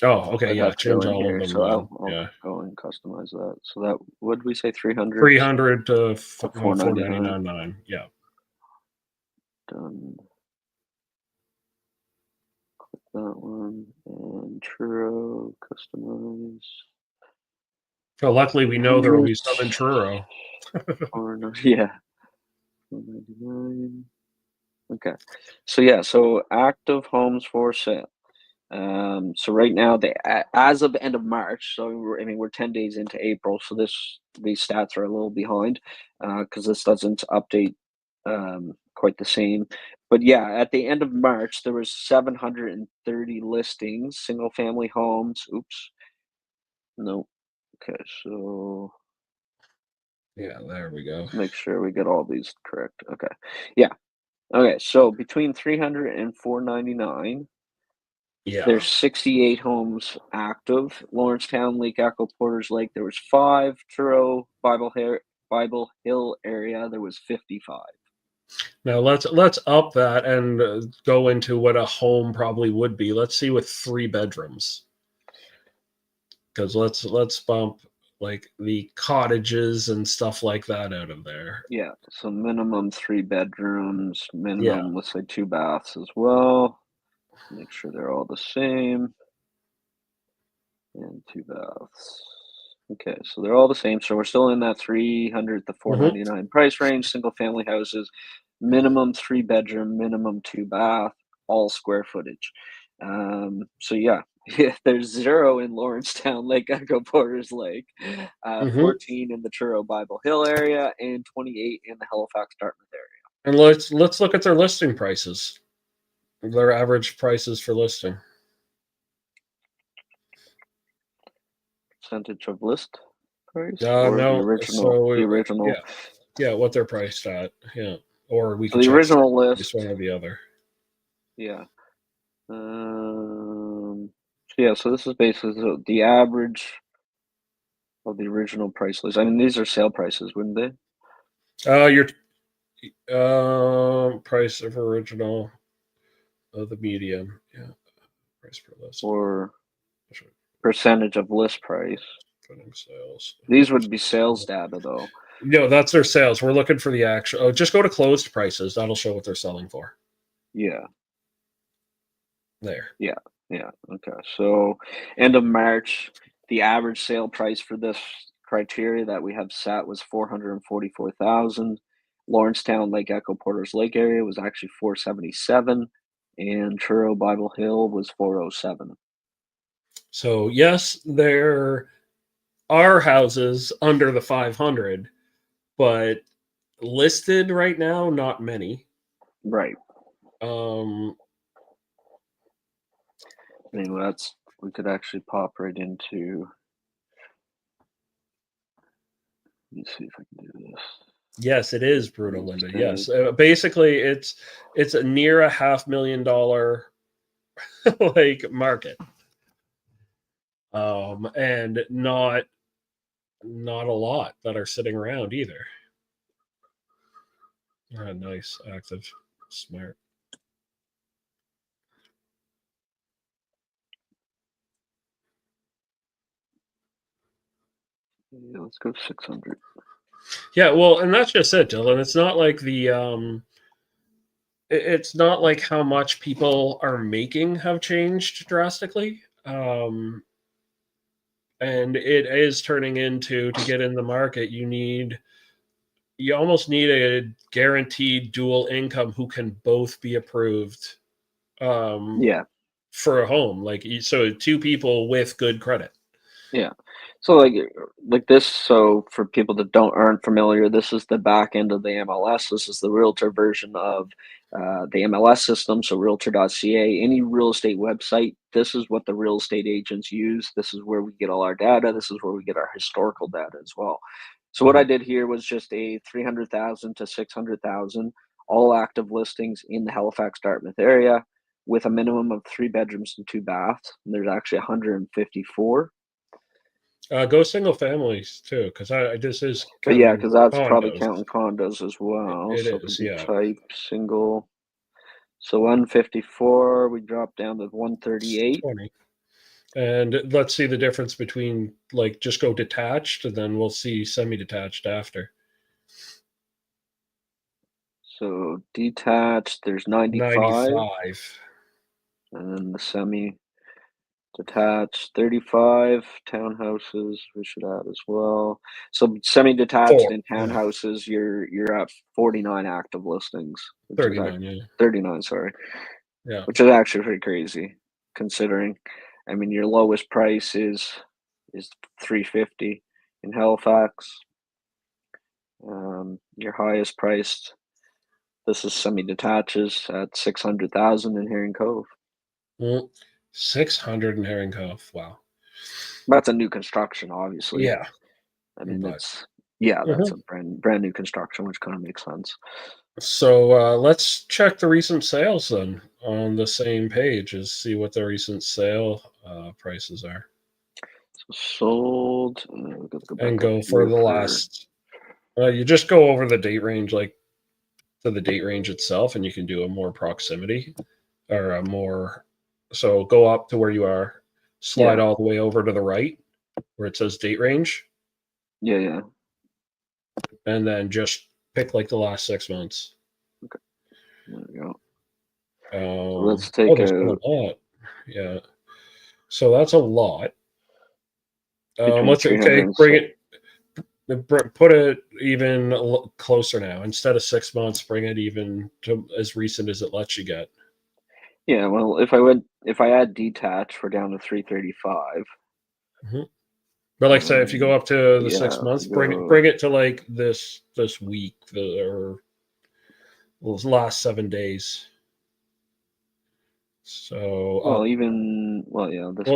oh, okay, I'd yeah, have to go change in all of here. them So then. I'll Yeah, go and customize that. So that would we say 300 300 to to 499. 499.9. Yeah. Done. Click that one and Truro customize. So luckily, we know there will 300 be some in Truro. or no, yeah. 499. Okay. So yeah, so active homes for sale. So right now, as of the end of March, so we're 10 days into April, so these stats are a little behind because this doesn't update quite the same. But yeah, at the end of March, there was 730 listings, single family homes. Oops, no. Okay, so Yeah, there we go. let's make sure we get all these correct. Okay, yeah. Okay, so between 300 and 499. Yeah. There's 68 homes active. Lawrencetown, Lake Echo, Porters Lake, there was 5. Truro, Bible Hill area, there was 55. Now let's up that and go into what a home probably would be. Let's see with 3 bedrooms. Because let's bump like the cottages and stuff like that out of there. Yeah, so minimum 3 bedrooms, Yeah. minimum, let's say 2 baths as well. Make sure they're all the same. And 2 baths. Okay, so they're all the same. So we're still in that 300 to 499 price range. Single family houses, minimum 3 bedroom, minimum 2 bath, all square footage. So yeah, there's 0 in Lawrencetown, Lake Echo, Porters Lake, 14 in the Truro Bible Hill area, and 28 in the Halifax Dartmouth area. And let's look at their listing prices. Their average prices for listing. Percentage of list price or No. the original? So The original. yeah, what they're priced at. Yeah, or we So could the check original list. one or the other. Yeah. So yeah, so this is basically the average of the original price list. I mean, these are sale prices, wouldn't they? Your price of original of the medium. Yeah, price per list. Or percentage of list price. Sales. These would be sales data, though. No, that's their sales. We're looking for the actual. Oh, just go to closed prices. That'll show what they're selling for. Yeah. There. Yeah. Yeah. Okay. So end of March, the average sale price for this criteria that we have set was 444,000. Lawrencetown, Lake Echo, Porters Lake area was actually 477, and Truro Bible Hill was 407. So yes, there are houses under the 500, but listed right now, not many. Right. I mean, we could actually pop right into. Let me see if I can do this. Yes, it is Bruno Linda. Yes, basically, it's a near $500,000 like market, and not a lot that are sitting around either. Nice, active, smart. Yeah, let's go 600. Yeah, well, and that's just it, Dylan. It's not like it's not like how much people are making have changed drastically. And it is turning into, to get in the market, you almost need a guaranteed dual income who can both be approved. Yeah. For a home, like, so 2 people with good credit. Yeah. So like this, so for people that aren't familiar, this is the back end of the MLS. This is the realtor version of the MLS system. So realtor.ca, any real estate website, this is what the real estate agents use. This is where we get all our data. This is where we get our historical data as well. So what I did here was just a 300,000 to 600,000, all active listings in the Halifax Dartmouth area with a minimum of 3 bedrooms and 2 baths. And there's actually 154. Go single families too, because I this is Yeah, because that's condos. probably counting condos as well. It So is, if we yeah. type single, so 154, we drop down to 138. 20. And let's see the difference between, like, just go detached, and then we'll see semi-detached after. So detached, there's 95. And then the semi-detached, 35. Townhouses, we should add as well. So semi-detached and townhouses, you're at 49 active listings. 39, yeah. 39, sorry. Yeah. Which is actually pretty crazy. considering. I mean, your lowest price is $350 in Halifax. Your highest priced, this is semi-detaches at 600,000 in Herring Cove. 600 in Herring Cove. Wow. That's a new construction, obviously. Yeah. I mean, But that's a brand new construction, which kind of makes sense. so let's check the recent sales then on the same page and see what the recent sale prices are. So sold. And go for the last. You just go over the date range, like to the date range itself, and you can do a more proximity or a more. So go up to where you are, slide all the way over to the right where it says date range. Yeah. And then just pick like the last 6 months. Okay. There we go. So let's take a lot. Yeah. So that's a lot. Let's bring it. Put it even closer now. Instead of 6 months, bring it even to as recent as it lets you get. Yeah, well, if I add detach, we're down to 335. Mm-hmm. But like say, if you go up to the 6 months, bring it to like this week or those last 7 days. So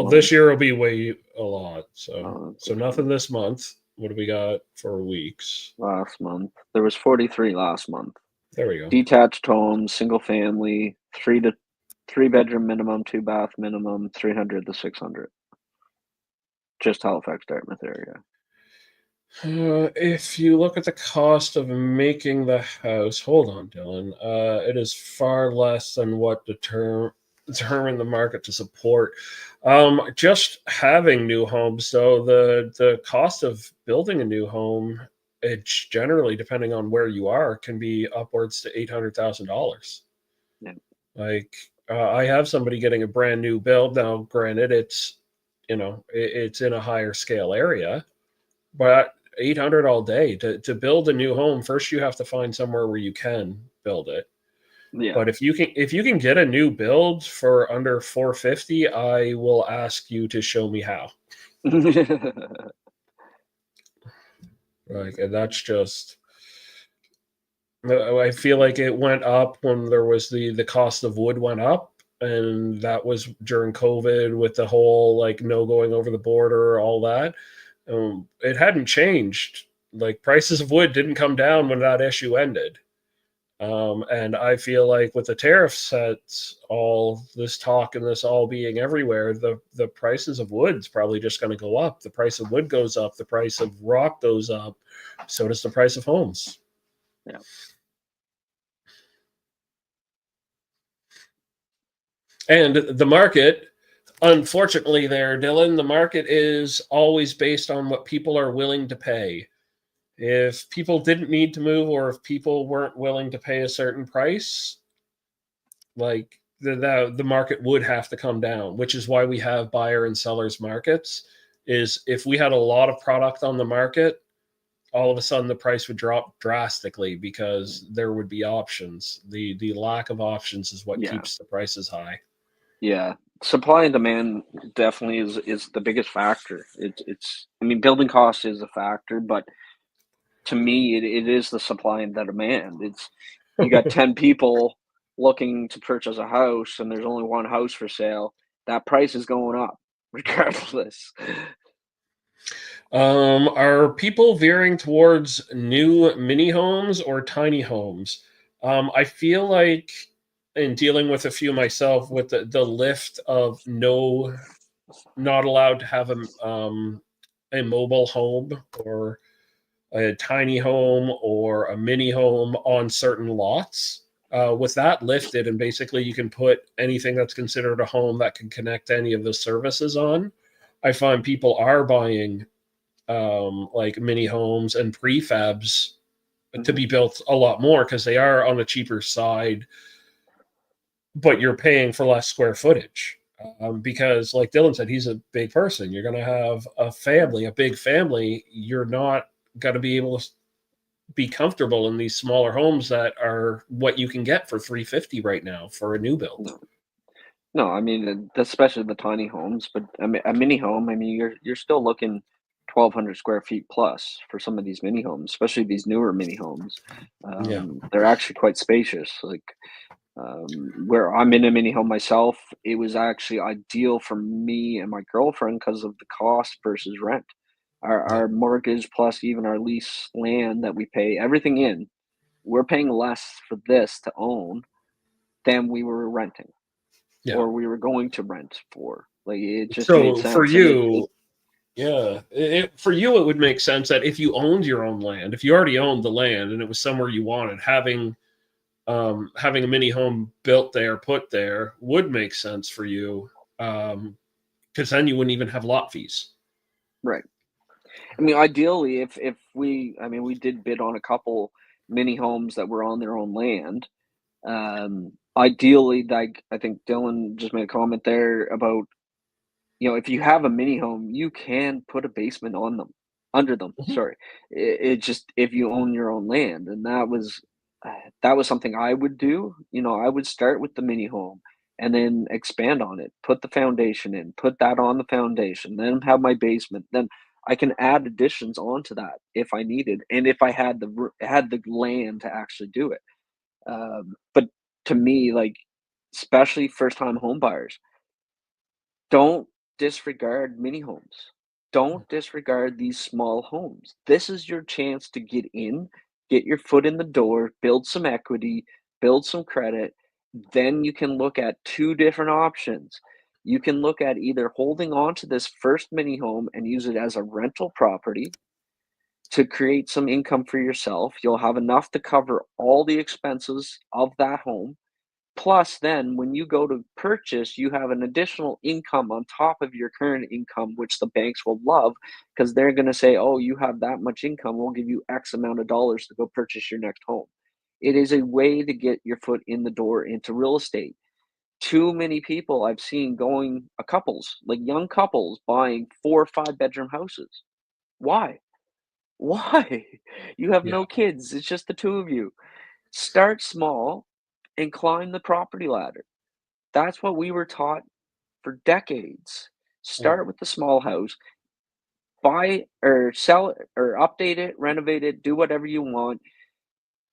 this year will be way a lot. So nothing this month. What do we got for weeks? Last month there was 43 last month. There we go. Detached homes, single family, 3 bedroom minimum, 2 bath minimum, 300 to 600. Just Halifax, Dartmouth area. If you look at the cost of making the house, hold on, Dylan. It is far less than what determine the market to support. Just having new homes, though, the cost of building a new home, it's generally, depending on where you are, can be upwards to $800,000. Yeah. Like I have somebody getting a brand new build now. Granted, it's it's in a higher scale area, but 800 all day to build a new home. First, you have to find somewhere where you can build it. Yeah. But if you can get a new build for under 450, I will ask you to show me how. Like, and that's just. I feel like it went up when there was the cost of wood went up, and that was during COVID with the whole like no going over the border, all that. It hadn't changed. Like prices of wood didn't come down when that issue ended. And I feel like with the tariff sets, all this talk and this all being everywhere, the prices of wood's probably just going to go up. The price of wood goes up. The price of rock goes up. So does the price of homes. Yeah. And the market, unfortunately there, Dylan, the market is always based on what people are willing to pay. If people didn't need to move or if people weren't willing to pay a certain price, like the market would have to come down, which is why we have buyer and sellers markets. Is if we had a lot of product on the market, all of a sudden the price would drop drastically because there would be options. The lack of options is what keeps the prices high. Yeah. Supply and demand definitely is the biggest factor. It's I mean, building cost is a factor, but to me it is the supply and the demand. It's you got 10 people looking to purchase a house and there's only one house for sale. That price is going up regardless. Are people veering towards new mini homes or tiny homes? I feel like in dealing with a few myself with the lift of not allowed to have a mobile home or a tiny home or a mini home on certain lots. With that lifted, and basically you can put anything that's considered a home that can connect any of the services on. I find people are buying like mini homes and prefabs to be built a lot more because they are on the cheaper side, but you're paying for less square footage. Because like Dylan said, he's a big person. You're going to have a big family. You're not going to be able to be comfortable in these smaller homes that are what you can get for $350 right now for a new build. No, I mean, especially the tiny homes, but a mini home, I mean, you're still looking 1,200 square feet plus for some of these mini homes, especially these newer mini homes. Yeah. They're actually quite spacious. Like where I'm in a mini home myself, it was actually ideal for me and my girlfriend because of the cost versus rent. Yeah. Our mortgage plus even our lease land that we pay everything in, we're paying less for this to own than we were renting Yeah. or we were going to rent for. Like it just made So for sense, and it you, yeah, for you, it would make sense that if you owned your own land, if you already owned the land and it was somewhere you wanted, having a mini home built there, put there, would make sense for you, because then you wouldn't even have lot fees. right. I mean, ideally, if we, I mean, we did bid on a couple mini homes that were on their own land. Ideally, like I think Dylan just made a comment there about, if you have a mini home, you can put a basement on them, under them. Mhm. Sorry, it just if you own your own land, and that was something I would do. I would start with the mini home and then expand on it, put the foundation in, put that on the foundation, then have my basement. Then I can add additions onto that if I needed, and if I had had the land to actually do it. But to me, like especially first time home buyers, don't disregard mini homes. Don't disregard these small homes. This is your chance to get in, get your foot in the door, build some equity, build some credit. Then you can look at two different options. You can look at either holding on to this first mini home and use it as a rental property to create some income for yourself. You'll have enough to cover all the expenses of that home. Plus, then when you go to purchase, you have an additional income on top of your current income, which the banks will love because they're going to say, oh, you have that much income. We'll give you X amount of dollars to go purchase your next home. It is a way to get your foot in the door into real estate. Too many people I've seen couples, like young couples, buying 4 or 5 bedroom houses. Why? Why? You have Yeah. no kids. It's just the two of you. Start small and climb the property ladder. That's what we were taught for decades. Mm. Start with the small house, buy or sell it or update it, renovate it, do whatever you want,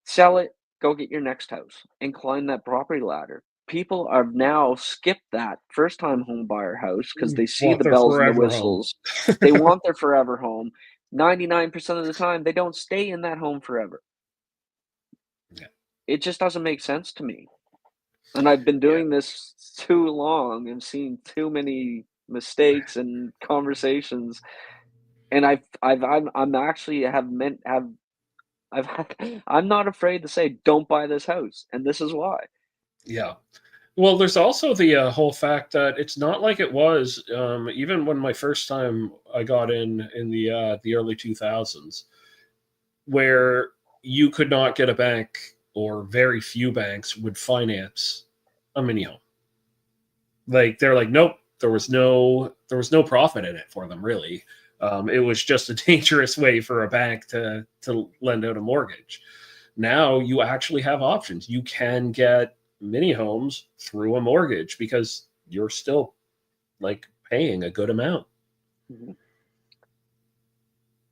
sell it, go get your next house and climb that property ladder. People have now skipped that first time home buyer house because they see Want the their bells and the forever home. whistles. They want their forever home. 99% of the time, they don't stay in that home forever. Yeah. It just doesn't make sense to me. And I've been Yeah. doing this too long and seen too many mistakes and conversations, and I'm actually have meant I've I'm not afraid to say, "Don't buy this house," and this is why. Yeah. Well, there's also the whole fact that it's not like it was even when my first time I got in the early 2000s, where you could not get a bank or very few banks would finance a mini home. Like they're like, nope, there was no profit in it for them really. It was just a dangerous way for a bank to lend out a mortgage. Now you actually have options. You can get mini homes through a mortgage because you're still like paying a good amount. Mhm.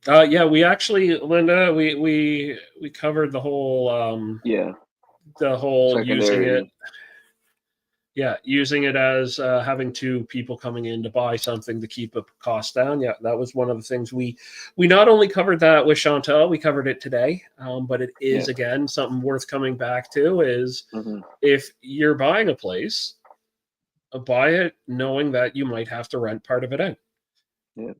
Yeah, we actually, Linda, we covered Yeah, the whole using it. secondary. Yeah, using it as having two people coming in to buy something to keep a cost down. Yeah, that was one of the things we not only covered that with Chantal, we covered it today, but it Yeah, is again something worth coming back to. Is mhm, if you're buying a place, buy it knowing that you might have to rent part of it out. yeah,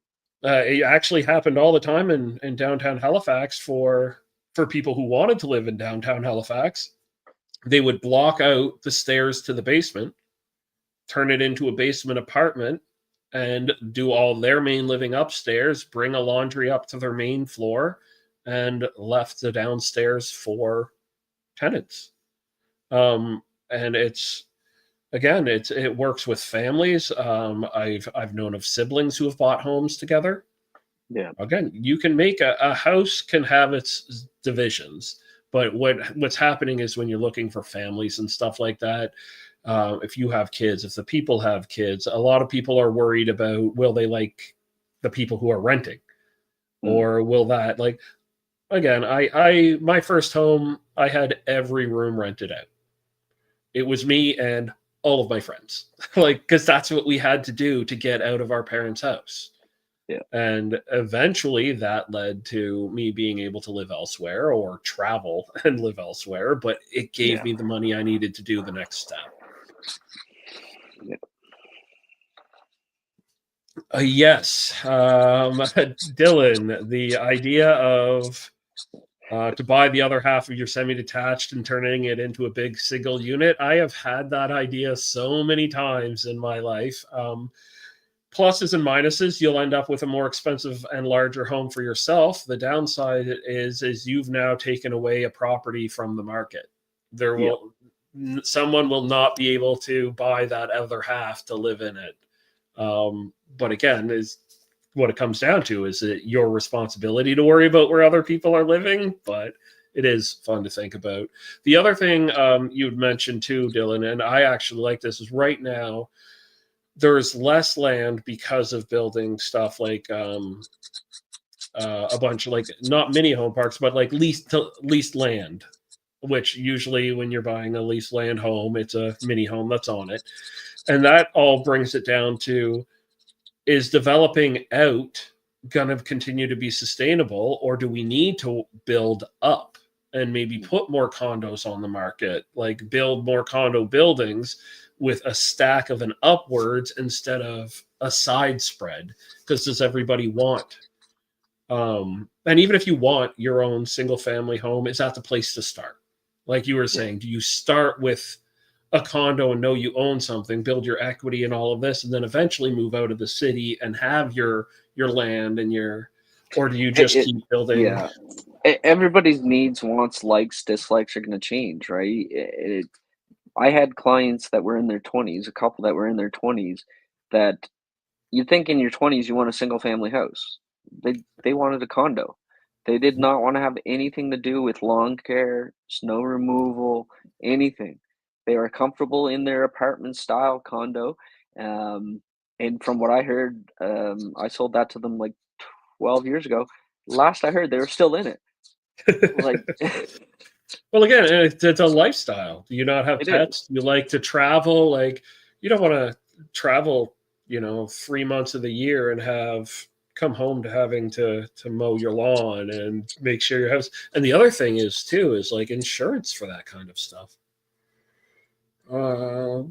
It actually happened all the time in downtown Halifax for people who wanted to live in downtown Halifax. They would block out the stairs to the basement, turn it into a basement apartment, and do all their main living upstairs, bring a laundry up to their main floor, and left the downstairs for tenants. And it's again, it works with families. I've known of siblings who have bought homes together. yeah, Again, you can make a house can have its divisions, but what's happening is when you're looking for families and stuff like that, if you have kids, if the people have kids, a lot of people are worried about, will they like the people who are renting, or will that, like, again, I my first home, I had every room rented out. It was me and all of my friends, like, because that's what we had to do to get out of our parents' house. Yeah. And eventually that led to me being able to live elsewhere or travel and live elsewhere, but it gave me the money I needed to do the next step. Yeah. Yes. Dylan, the idea of to buy the other half of your semi-detached and turning it into a big single unit, I have had that idea so many times in my life. Pluses and minuses, you'll end up with a more expensive and larger home for yourself. The downside is you've now taken away a property from the market. Someone will not be able to buy that other half to live in it. But again, is what it comes down to, is it your responsibility to worry about where other people are living? But it is fun to think about. The other thing you'd mentioned too, Dylan, and I actually like this, is right now there's less land because of building stuff like a bunch of, like, not mini home parks, but like leased land, which usually when you're buying a leased land home, it's a mini home that's on it. And that all brings it down to, is developing out going to continue to be sustainable, or do we need to build up and maybe put more condos on the market, like build more condo buildings with a stack of an upwards instead of a side spread? Because does everybody want, and even if you want your own single family home, is that the place to start? Like you were saying, do you start with a condo and know you own something, build your equity and all of this, and then eventually move out of the city and have your land and or do you just keep building? Yeah. Everybody's needs, wants, likes, dislikes are going to change, right? I had clients that were in their 20s, a couple that were in their 20s, that you think in your 20s you want a single family house. They wanted a condo. They did not want to have anything to do with lawn care, snow removal, anything. They were comfortable in their apartment style condo. And from what I heard, I sold that to them like 12 years ago. Last I heard, they were still in it. Like, well, again, it's a lifestyle. Do you not have it pets? is. You like to travel. Like, you don't want to travel, 3 months of the year and have come home to having to mow your lawn and make sure your house. And the other thing is too, is like insurance for that kind of stuff. Oh,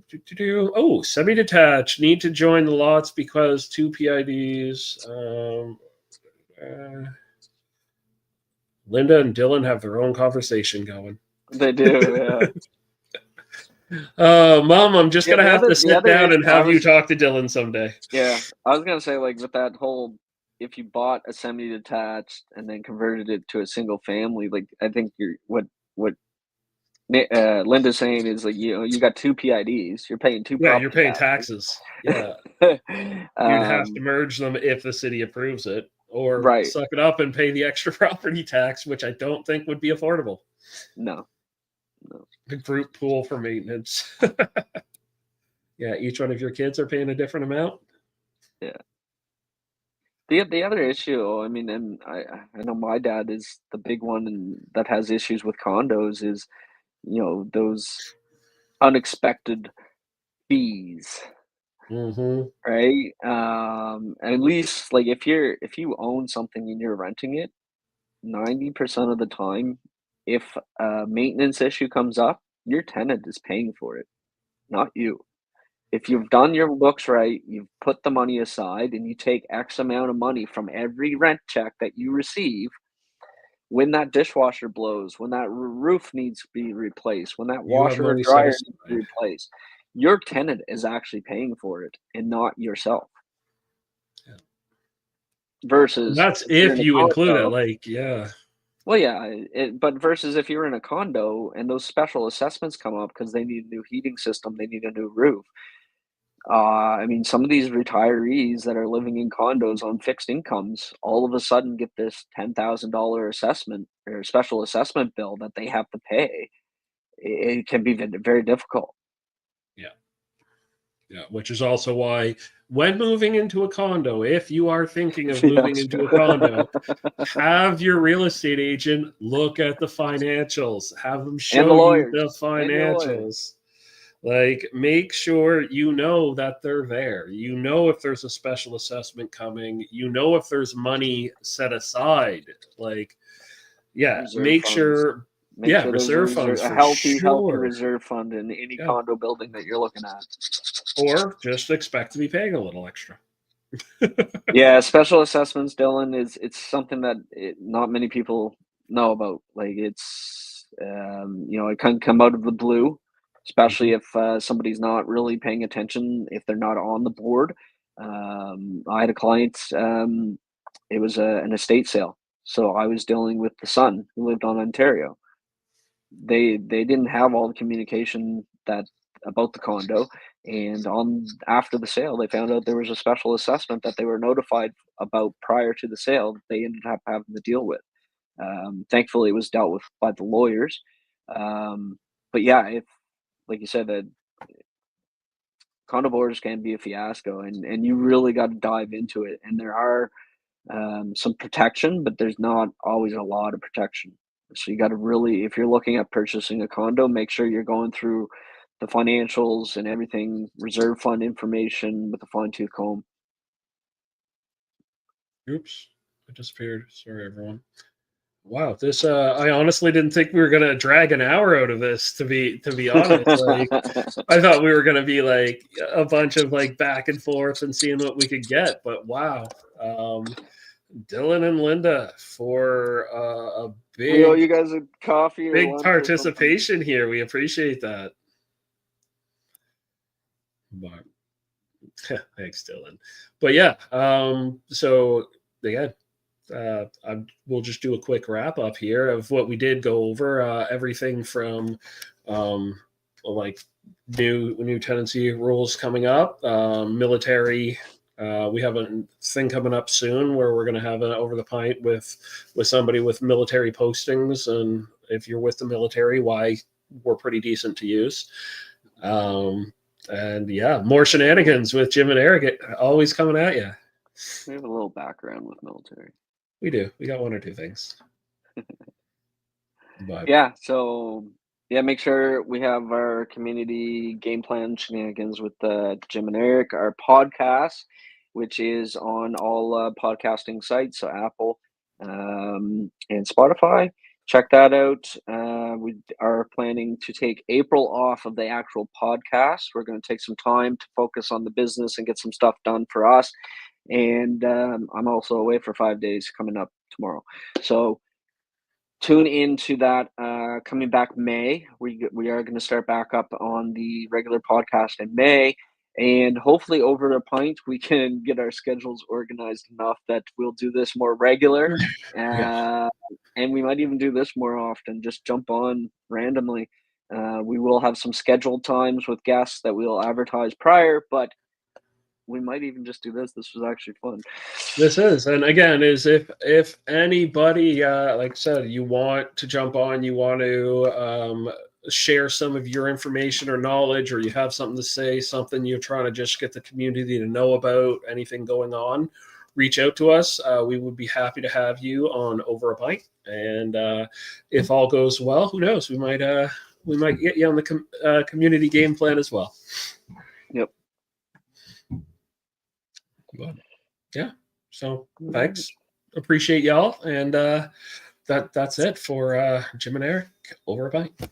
semi-detached need to join the lots because 2 PIDs. Linda and Dylan have their own conversation going. They do, Mom, I'm just gonna have to sit down and have you talk to Dylan someday. Yeah, I was gonna say, like, with that whole, if you bought a semi-detached and then converted it to a single family, like, I think what Linda's saying is, like, you got 2 PIDs, you're paying 2 Yeah, you're property paying taxes. Yeah. You'd have to merge them if the city approves it, or Right. suck it up and pay the extra property tax, which I don't think would be affordable. No. A group pool for maintenance. Yeah, each one of your kids are paying a different amount. Yeah. The other issue, I mean, and I know my dad is the big one and that has issues with condos is, those unexpected fees, Mm-hmm. right? At least, like, if you own something and you're renting it, 90% of the time, if a maintenance issue comes up, your tenant is paying for it, not you. If you've done your books right, you've put the money aside, and you take X amount of money from every rent check that you receive, when that dishwasher blows, when that roof needs to be replaced, when that You have washer or money set dryer needs to be aside. replaced, your tenant is actually paying for it and not yourself. Yeah. Versus That's if you're if in a you include it, condo. like, yeah. Well, yeah, but versus if you're in a condo and those special assessments come up because they need a new heating system, they need a new roof. I mean, some of these retirees that are living in condos on fixed incomes all of a sudden get this $10,000 assessment or special assessment bill that they have to pay. It can be very difficult. Yeah, which is also why when moving into a condo, if you are thinking of moving Yes. into a condo, have your real estate agent look at the financials, have them And the show you lawyers. the And your lawyers. financials. Like, make sure you know that they're there. You know if there's a special assessment coming. You know if there's money set aside. Like, yeah, Reserve make funds. sure, Make yeah, sure there's reserve funds a for healthy sure. reserve fund in any Yeah. condo building that you're looking at. Or just expect to be paying a little extra. Yeah, special assessments, Dylan, is it's something that not many people know about. Like it's it can come out of the blue, especially Mhm. if somebody's not really paying attention, if they're not on the board. I had a client, it was an estate sale, so I was dealing with the son who lived on Ontario. They didn't have all the communication that about the condo, and on after the sale they found out there was a special assessment that they were notified about prior to the sale that they ended up having to deal with. Thankfully it was dealt with by the lawyers. But yeah, if like you said, that condo borders can be a fiasco, and you really got to dive into it, and there are some protection, but there's not always a lot of protection. So you got to really, if you're looking at purchasing a condo, make sure you're going through the financials and everything, reserve fund information with a fine tooth comb. Oops, it disappeared. Sorry, everyone. Wow, this I honestly didn't think we were gonna drag an hour out of this. To be honest, like I thought we were gonna be like a bunch of like back and forth and seeing what we could get. But wow, Dylan and Linda for a We owe big you guys a coffee or big lunch or something. participation here. We appreciate that. But thanks, Dylan. But yeah, so again, we'll just do a quick wrap up here of what we did go over. Everything from like new tenancy rules coming up, military. We have a thing coming up soon where we're going to have an over the pint with somebody with military postings, and if you're with the military, why we're pretty decent to use. And yeah, more shenanigans with Jim and Eric always coming at you. We have a little background with military. We do. We got one or two things. But Yeah, so yeah, make sure we have our community game plan shenanigans with Jim and Eric, our podcast, which is on all podcasting sites, so Apple and Spotify. Check that out. We are planning to take April off of the actual podcast. We're going to take some time to focus on the business and get some stuff done for us. And I'm also away for 5 days coming up tomorrow. So tune into that coming back May. We are going to start back up on the regular podcast in May, and hopefully over a pint we can get our schedules organized enough that we'll do this more regular, yeah, and we might even do this more often. Just jump on randomly. We will have some scheduled times with guests that we'll advertise prior, but we might even just do this. This was actually fun. this is, and again, is if anybody, like I said, you want to jump on, you want to share some of your information or knowledge, or you have something to say, something you're trying to just get the community to know about, anything going on, reach out to us. We would be happy to have you on Over a Pint, and if all goes well, who knows, we might get you on the community game plan as well. Yep. But, yeah. So thanks. Appreciate y'all. And that's it for Jim and Eric Over a Pint.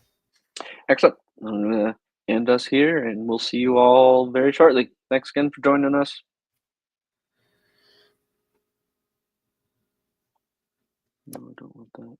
Excellent. I'm going to end us here, and we'll see you all very shortly. Thanks again for joining us. No, I don't want that.